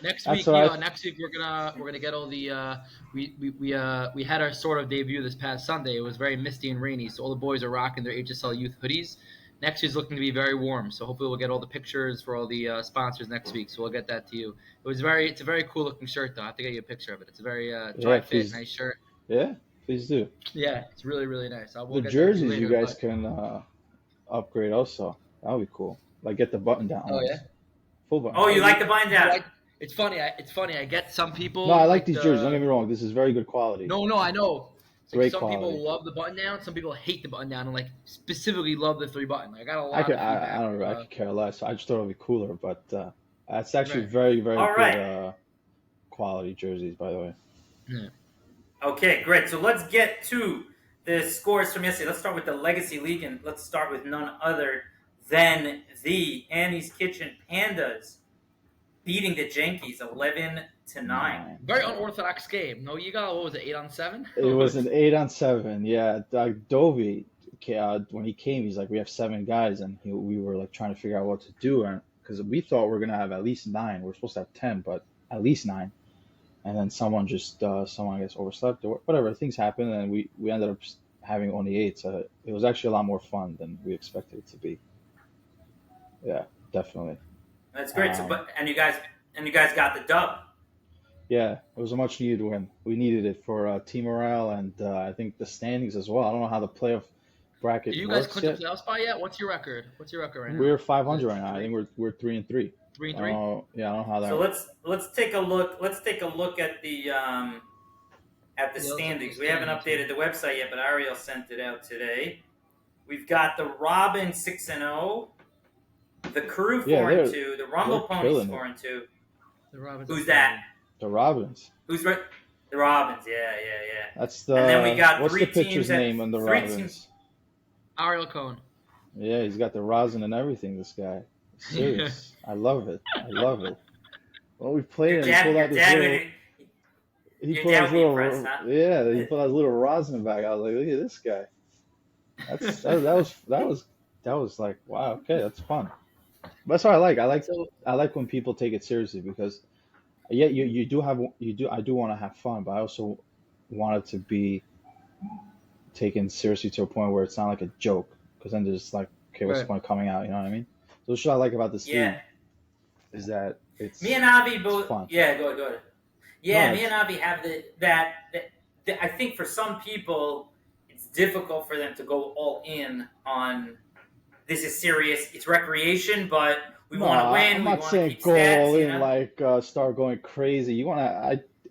Next week we're gonna get all the we had our sort of debut this past Sunday. It was very misty and rainy, so all the boys are rocking their HSL youth hoodies. Next week's looking to be very warm, so hopefully we'll get all the pictures for all the sponsors next week. So we'll get that to you. It's a very cool looking shirt though. I have to get you a picture of it. It's a very dry fit, nice shirt. Yeah, please do. Yeah, it's really really nice. The jerseys you guys can upgrade also. That would be cool. Like get the button down. Oh yeah. Full button. Oh, you like the bind down? It's funny. I get some people. No, I like these jerseys. Don't get me wrong. This is very good quality. No, I know. Great some quality. People love the button down. Some people hate the button down, and specifically love the 3 button. I got a lot. I don't know. I could care less. I just thought it would be cooler, but it's actually very very good quality jerseys, by the way. Yeah. Okay, great. So let's get to the scores from yesterday. Let's start with the Legacy League, and let's start with none other than the Annie's Kitchen Pandas beating the Yankees 11-9. Very unorthodox game. No, Yigal, what was it, 8-on-7? It was an 8-on-7. Yeah, Dovey, when he came, he's like, we have 7 guys, and we were like trying to figure out what to do, because we thought we were gonna have at least 9. We're supposed to have 10, but at least 9. And then someone I guess overslept or whatever. Things happened, and we ended up having only 8. So it was actually a lot more fun than we expected it to be. Yeah, definitely. That's great. And you guys got the dub. Yeah, it was a much needed win. We needed it for team morale and I think the standings as well. I don't know how the playoff bracket works. Did you guys clinch the playoff spot yet? What's your record? Right now? We're 500 right now. I think we're 3-3. 3-3. Yeah, I don't know how that. So let's take a look. Let's take a look at the standings. We haven't updated the website yet, but Ariel sent it out today. We've got the Robins 6-0. The Crew 4-2, the Rumble Ponies 4-2. The Robins. Who's that? The Robins. Who's right? The Robins. Yeah. That's the. And then we got what's 3 the pitcher's teams name on the Robins? Teams. Ariel Cohen. Yeah, he's got the rosin and everything. This guy. Serious. I love it. Well, we played him. He pulled out his little. He pulled out his little. Huh? Yeah, he pulled out his little rosin bag. I was like, look at this guy. That was like, wow. Okay, that's fun. That's what I like. I like when people take it seriously because, yeah, I do want to have fun, but I also want it to be taken seriously to a point where it's not like a joke. Because then there's like, okay, what's the point of coming out? You know what I mean? So that's what I like about this league is that it's me and Avi both. Fun. Yeah, go ahead. Yeah, me and Avi have that. I think for some people, it's difficult for them to go all in on. This is serious. It's recreation, but we want to win. I'm not saying go all in like start going crazy. You want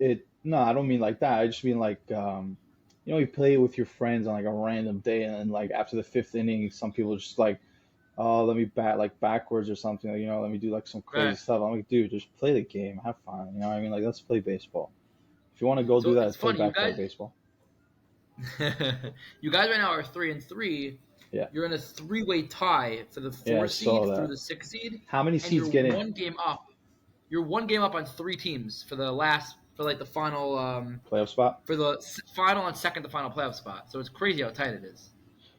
to? No, I don't mean like that. I just mean like you play with your friends on like a random day, and like after the 5th inning, some people just like, oh, let me bat like backwards or something. Like, let me do like some crazy stuff. I'm like, dude, just play the game, have fun. You know what I mean? Like, let's play baseball. If you want to go do that, play backyard baseball. You guys right now are 3-3. Yeah. You're in a 3-way tie for the 4 Yeah, I seed saw through that. the 6 seed. How many And seeds you're get in? one game up. You're one game up on 3 teams for the final Playoff spot? for the final and second to final playoff spot. So it's crazy how tight it is.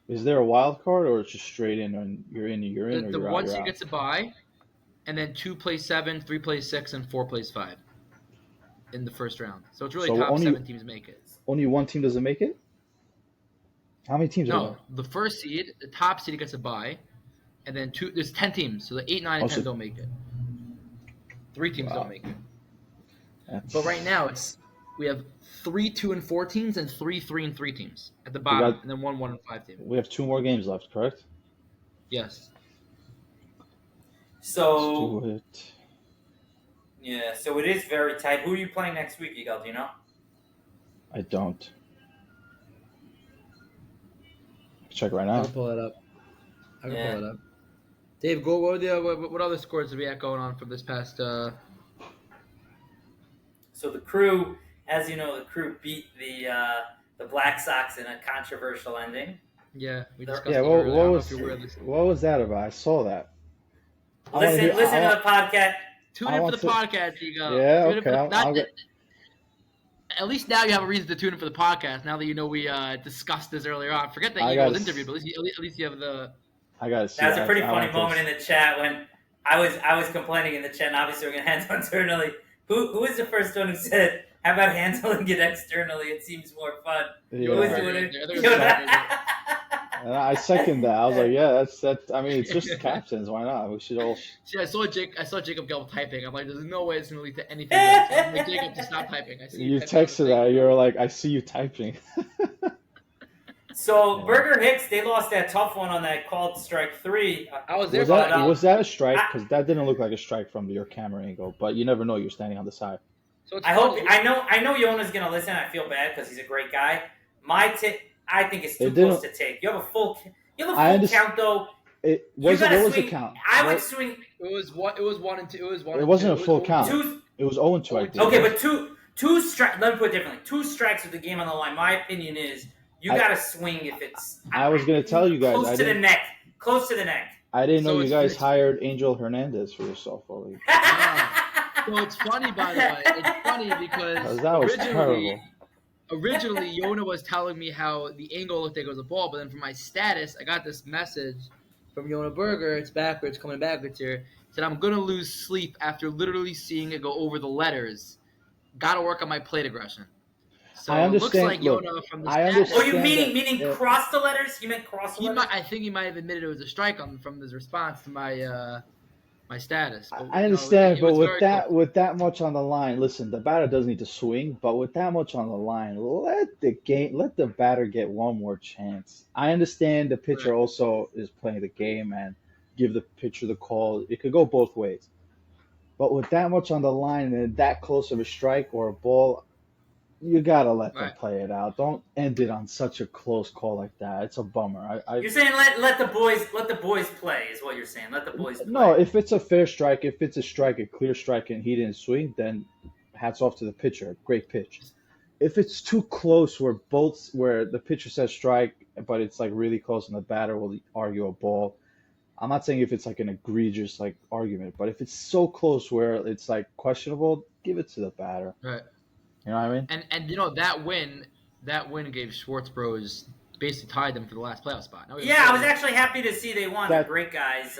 Is there a wild card, or it's just straight in, and you're in, or The you're out, one you're seed out? gets a bye, and then 2 plays 7, 3 plays 6, and 4 plays 5 in the first round. So it's really So top 7 teams make it. Only one team doesn't make it? How many teams are No, the first seed, the top seed gets a bye, and then there's 10 teams, so the 8, 9, and 10 don't make it. 3 teams don't make it. But right now we have 3 2 and 4 teams and 3 3 and 3 teams at the bottom, and then 1 1 and 5 team. We have 2 more games left, correct? Yes. So Let's do it. yeah, so it is very tight. Who are you playing next week, Yigal? Do you know? I don't. Check right I now. can pull it up. Yeah. Pull it up. Dave, go. What other scores do we have going on from this past? So the Crew, as you know, the Crew beat the Black Sox in a controversial ending. Yeah, we discussed Yeah, it what earlier. was that about? I saw that. Listen to the podcast. Tune in for the podcast, Yigal. Yeah, okay. At least now you have a reason to tune in for the podcast. Now that you know we discussed this earlier on. Forget that Yigal was interviewed, but at least you have the. I gotta see. That was a pretty funny moment in the chat when I was complaining in the chat, and obviously we're gonna handle internally. Who was the first one who said, "How about handling it externally? It seems more fun." Yeah. Who was doing it? I second that. I was like, yeah, that's. I mean, it's just the captains. Why not? We should all. See, I saw Jacob Gell typing. I'm like, there's no way it's gonna lead to anything. I'm like, Jacob, just stop typing. I see you texted that. You're like, I see you typing. So Burger Hicks, they lost that tough one on that called strike 3. I was there. Was that a strike? Because that didn't look like a strike from your camera angle. But you never know. You're standing on the side. So I know Yona's gonna listen. I feel bad because he's a great guy. My tip, I think it's too close to take. You have a full count though. What was the count? I would swing. It was 1 and 2. It was 1. It wasn't a full count. It was 0 and 2. I think. Okay, but two strikes. Let me put it differently. 2 strikes with the game on the line. My opinion is you got to swing if it's. I was gonna tell you guys. Close to the neck. Close to the neck. I didn't know you guys hired Angel Hernandez for your softball league. So it's funny, by the way. It's funny because that was terrible. Originally, Yona was telling me how the angle looked like it was a ball, but then for my status, I got this message from Yona Berger. It's backwards, coming backwards here. Said I'm gonna lose sleep after literally seeing it go over the letters. Got to work on my plate aggression. So I understand. It looks like Yona from the status. Oh, you meaning cross the letters? You meant cross the letters? I think he might have admitted it was a strike from his response to my my status. But, I understand, but with that much on the line, listen, the batter does need to swing, but with that much on the line, let the batter get one more chance. I understand the pitcher also is playing the game and give the pitcher the call. It could go both ways. But with that much on the line and that close of a strike or a ball, you gotta let them play it out. Don't end it on such a close call like that. It's a bummer. You're saying let the boys play is what you're saying. Let the boys play. No, if it's a fair strike, if it's a strike, a clear strike, and he didn't swing, then hats off to the pitcher. Great pitch. If it's too close where the pitcher says strike, but it's like really close and the batter will argue a ball. I'm not saying if it's like an egregious like argument, but if it's so close where it's like questionable, give it to the batter. Right. You know what I mean? And you know that win gave Schwartz Bros basically tied them for the last playoff spot. I was actually happy to see they won. They're great guys.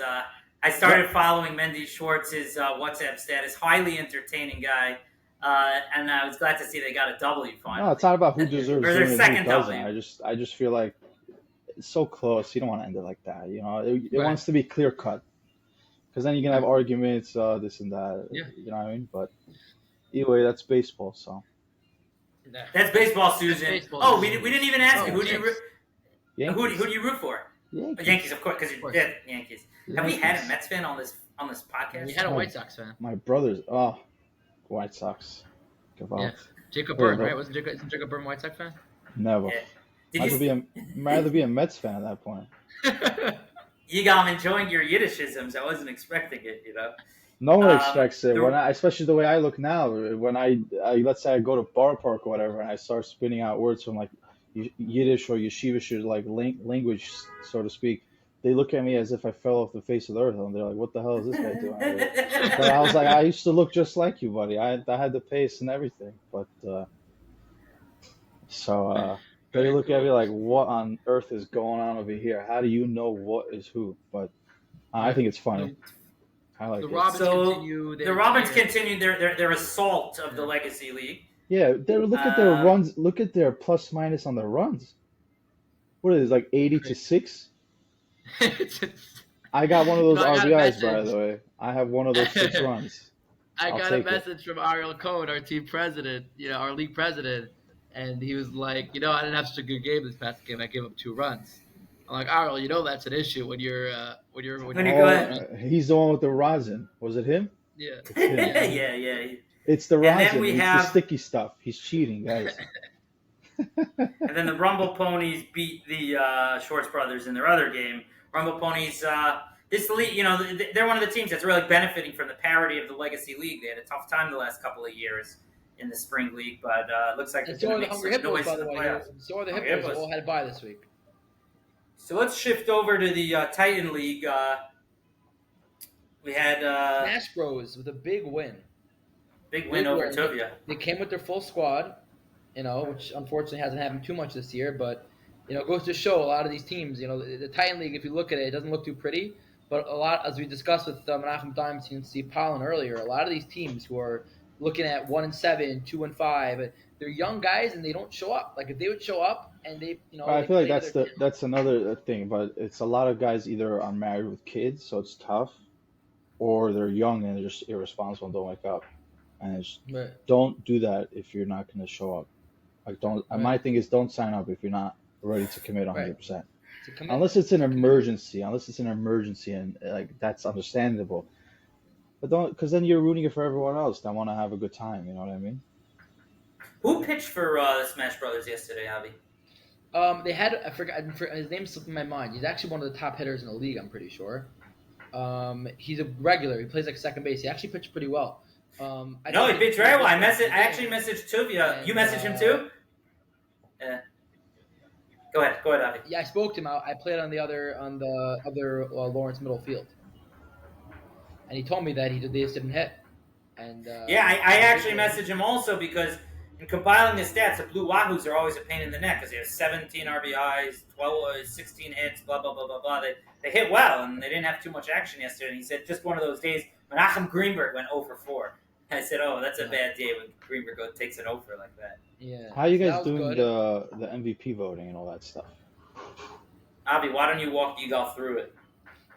I started following Mendy Schwartz's WhatsApp status. Highly entertaining guy. And I was glad to see they got a W finally. No, it's not about who deserves or their second who doesn't. W. I just feel like it's so close. You don't want to end it like that. You know, it wants to be clear cut. Because then you can have arguments, this and that. Yeah. You know what I mean? But anyway, that's baseball. So. That's baseball, Susan. That's baseball, we didn't even ask you. Who do you root for? Yankees, of course, because you're dead Yankees. Have we had a Mets fan on this podcast? We had a White Sox fan. My brothers, White Sox. Yeah. Jacob Byrne, right? Wasn't Jacob Byrne a White Sox fan? Never. Yeah. I'd be a Mets fan at that point. Yigal, I'm enjoying your Yiddishisms. I wasn't expecting it, you know. No one expects it. Especially the way I look now. When I let's say I go to Bar Park or whatever, and I start spinning out words from like Yiddish or yeshivish like language, so to speak, they look at me as if I fell off the face of the earth, and they're like, "What the hell is this guy doing out here?" But I was like, "I used to look just like you, buddy. I had the pace and everything." But they Very look at me cool. like, "What on earth is going on over here? How do you know what is who?" But I Right. think it's funny. The, I like the it. Robins So continue the their Robins tenure. continue their assault of the Yeah. Legacy League. Yeah, look at their Um, runs. Look at their plus minus on their runs. What is it, like 80 to Great. 6? It's- I got one of you those know, I got a RBIs, by message. the way. I have one of those 6 runs. I I'll got a take it. message from Ariel Cohen, our team president, our league president, and he was like, I didn't have such a good game this past game. I gave up 2 runs. I'm like, Ariel, that's an issue when you're When you when go you're ahead. He's the one with the rosin. Was it him? yeah, It's him. yeah, yeah. yeah. It's the And then rosin. we It's the have, sticky stuff. He's cheating, guys. and then the Rumble Ponies beat the Shorts Brothers in their other game. Rumble Ponies, this league, they're one of the teams that's really benefiting from the parity of the Legacy League. They had a tough time the last couple of years in the Spring League, but it looks like And it's so going are to the make Hungry some Hippos, noise by in the the way. playoffs. So are the Hungry Hippos. Hippos. All had a bye this week. So let's shift over to the Titan League. We had Smash Bros with a big win. big win over Tuvia. They came with their full squad, which unfortunately hasn't happened too much this year. But it goes to show a lot of these teams. The Titan League, if you look at it, it doesn't look too pretty. But a lot, as we discussed with Benhaim, Diamantstein, and Steve Pollan earlier, a lot of these teams who are looking at 1-7, 2-5, they're young guys and they don't show up. Like if they would show up and they, I they feel like play to their that's another thing, but it's a lot of guys either are married with kids, so it's tough, or they're young and they're just irresponsible and don't wake up. And it's, Right. don't do that if you're not going to show up. Like don't. Right. My thing is don't sign up if you're not ready to commit 100%. Right. Unless it's an emergency. Unless it's an emergency, and like that's understandable. But don't, because then you're rooting it for everyone else that want to have a good time. You know what I mean? Who pitched for the Smash Brothers yesterday, Avi? They had, I forgot his name slipped in my mind. He's actually one of the top hitters in the league, I'm pretty sure. He's a regular. He plays like second base. He actually pitched pretty well. No, he pitched very well. I actually messaged Tuvia. You messaged him too? Yeah. Go ahead, Avi. Yeah, I spoke to him. I played on the other Lawrence middle field, and he told me that they just didn't hit. And yeah, I actually messaged him also because in compiling the stats, the Blue Wahoos are always a pain in the neck because they have 17 RBIs, 16 hits, blah, blah, blah, blah, blah. They hit well, and they didn't have too much action yesterday. And he said just one of those days, Menachem Greenberg went 0 for 4. And I said, oh, that's a bad day when Greenberg takes an 0 for like that. Yeah. How are you guys That was doing good. the MVP voting and all that stuff? Avi, why don't you walk Yigal through it?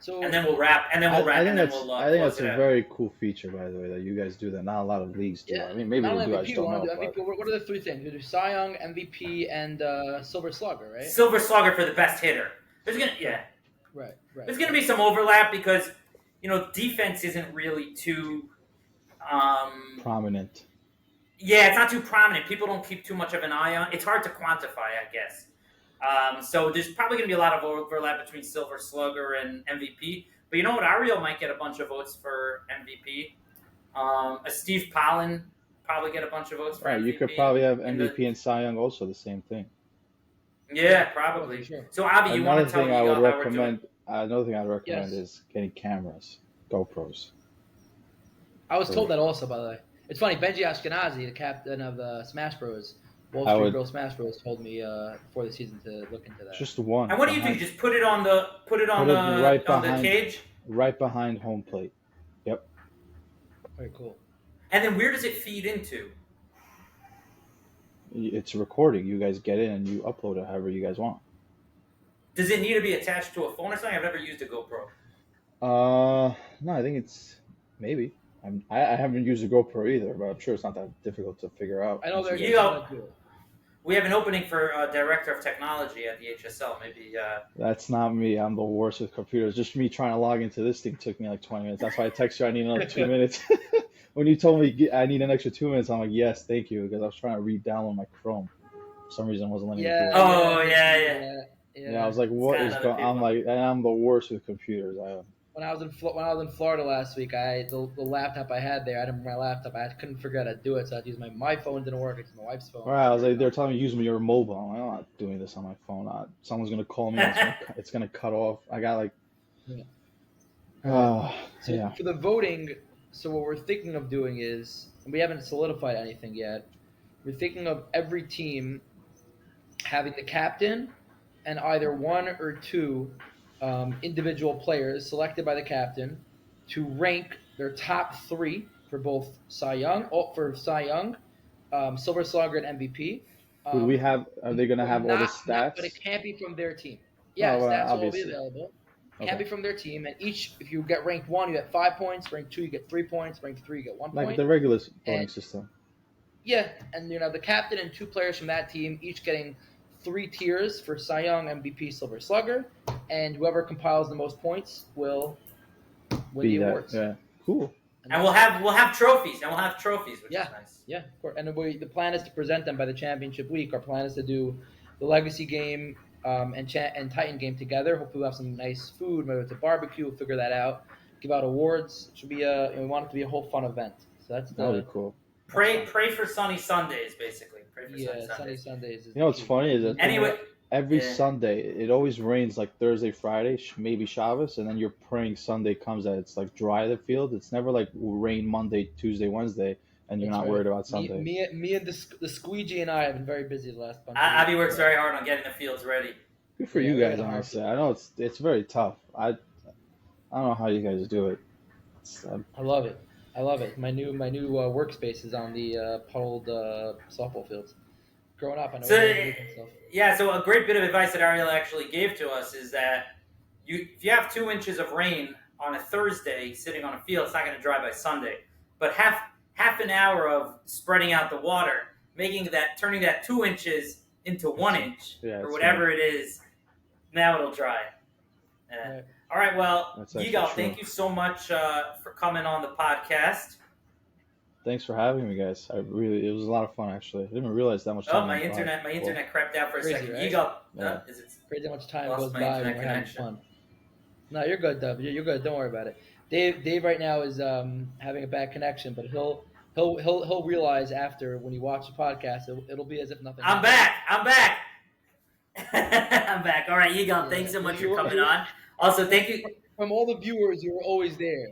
So And then we'll wrap. I think that's close a it out. very cool feature, by the way, that you guys do that. Not a lot of leagues do. yeah, I mean, maybe not they only do. I MVP, just don't know. MVP, what are the 3 things? We do Cy Young, MVP, and Silver Slugger, right? Silver Slugger for the best hitter. Right. There's gonna be some overlap because defense isn't really too Prominent. Yeah, it's not too prominent. People don't keep too much of an eye on. It's hard to quantify, I guess. So there's probably going to be a lot of overlap between Silver Slugger and MVP. But you know what? Ariel might get a bunch of votes for MVP. Steve Pollan probably get a bunch of votes for MVP. You could probably have MVP and Cy Young also the same thing. Yeah, probably. Sure. So Avi, you want to tell me how we're doing? Another thing I'd recommend Yes. is getting cameras, GoPros. I was told that also, by the way. It's funny. Benji Ashkenazi, the captain of the Smash Bros, Wall Street Girl Smash Bros, told me before the season to look into that. Just one. And what do you do? Just put it on the the cage, right behind home plate. Yep. Very cool. and then where does it feed into? It's recording. You guys get it and you upload it however you guys want. Does it need to be attached to a phone or something? I've never used a GoPro. No, I think it's maybe. I haven't used a GoPro either, but I'm sure it's not that difficult to figure out. I know they're We have an opening for director of technology at the HSL. Maybe. That's not me. I'm the worst with computers. Just me trying to log into this thing took me like 20 minutes. That's why I text you. I need another 2 minutes. When you told me I need an extra 2 minutes, I'm like, yes, thank you, because I was trying to re-download my Chrome. For some reason, it wasn't letting me do it. Oh yeah. Yeah, I was like, what is going? I'm like, and I'm the worst with computers. when I was in Florida last week, the laptop I had there, I didn't bring my laptop. I couldn't figure out how to do it, so I had to use my phone. Didn't work. I used my wife's phone. All right, I was like, they're telling me use your mobile. I'm not doing this on my phone. Someone's gonna call me. And it's gonna cut off. I got like, So yeah. for the voting, so what we're thinking of doing is, and we haven't solidified anything yet. We're thinking of every team having the captain and either one or two individual players selected by the captain to rank their top three for both Cy Young, Silver Slugger, and MVP. Would we have? Are they gonna have all the stats? But it can't be from their team. Yeah, well, stats will obviously. be available. Okay. Can't be from their team, and each, if you get ranked 1, you get 5 points. Ranked 2, you get 3 points. Ranked 3, you get 1 point. Like the regular voting system. Yeah, and the captain and 2 players from that team, each getting 3 tiers for Cy Young, MVP, Silver Slugger, and whoever compiles the most points will win the awards. Yeah, cool. And we'll have trophies, which is nice. Yeah, of course. And the plan is to present them by the championship week. Our plan is to do the Legacy game and Titan game together. Hopefully, we'll have some nice food. Maybe it's a barbecue. We'll figure that out. Give out awards. It should be we want it to be a whole fun event. So that'll be cool. Pray for sunny Sundays, basically. Pray for sunny Sundays. You know what's funny is that every Yeah. Sunday it always rains like Thursday, Friday, maybe Shabbos, and then you're praying Sunday comes that it's like dry the field. It's never like rain Monday, Tuesday, Wednesday, and you're not worried about Sunday. Me and the squeegee and I have been very busy the last bunch of Avi works very hard on getting the fields ready. Good for you guys, honestly. I know it's very tough. I don't know how you guys do it. I love it. My new workspace is on the puddled softball fields. Growing up, I know. So a great bit of advice that Ariel actually gave to us is that if you have 2 inches of rain on a Thursday sitting on a field, it's not going to dry by Sunday. But half an hour of spreading out the water, turning that 2 inches into 1 inch or whatever it is, now it'll dry. Right. All right, well, Yigal, true. thank you so much for coming on the podcast. Thanks for having me, guys. It was a lot of fun, actually. I didn't realize that much time. My internet crapped out for a second. Right? Yigal, Crazy how much time lost goes my by internet when we're having connection. fun. No, you're good, Dub. You're good. Don't worry about it. Dave right now is having a bad connection, but he'll realize after when he watches the podcast, it'll be as if nothing. I'm back. I'm back. All right, Yigal, thanks so much for coming on. Also, thank you. From all the viewers, you were always there.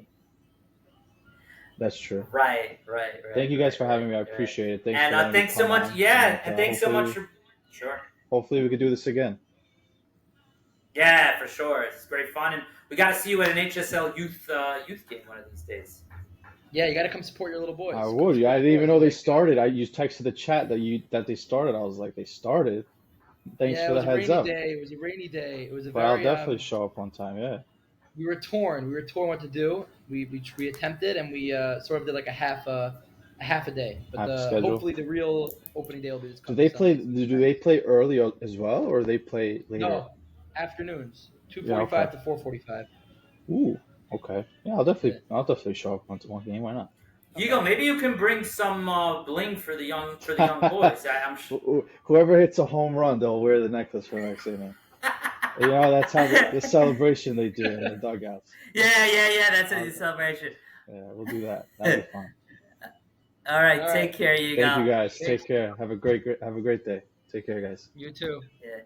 That's true. Right. Thank you guys for having me. I appreciate it. Thanks so much. Yeah, and thanks so much for. Sure. Hopefully, we could do this again. Yeah, for sure. It's great fun, and we got to see you at an HSL youth game one of these days. Yeah, you got to come support your little boys. I would. I didn't even know they started. You texted the chat that they started. I was like, they started. Thanks for the heads up. It was a rainy day. It was But I'll definitely show up one time. Yeah. We were torn. what to do. We attempted, and we sort of did like a half a day. But hopefully the real opening day will be this Do they play early as well, or they play later? No, afternoons, 2:45 to 4:45. Ooh, okay. Yeah, I'll definitely show up once one game. Why not? Yigal, maybe you can bring some bling for the young boys. I'm sure. Whoever hits a home run, they'll wear the necklace for next day, man. You know, that's how the celebration they do in the dugouts. Yeah. That's the celebration. Yeah, we'll do that. That'll be fun. All right. Take care, Yigal. Thank you, guys. Take care. Have a great day. Take care, guys. You too. Yeah.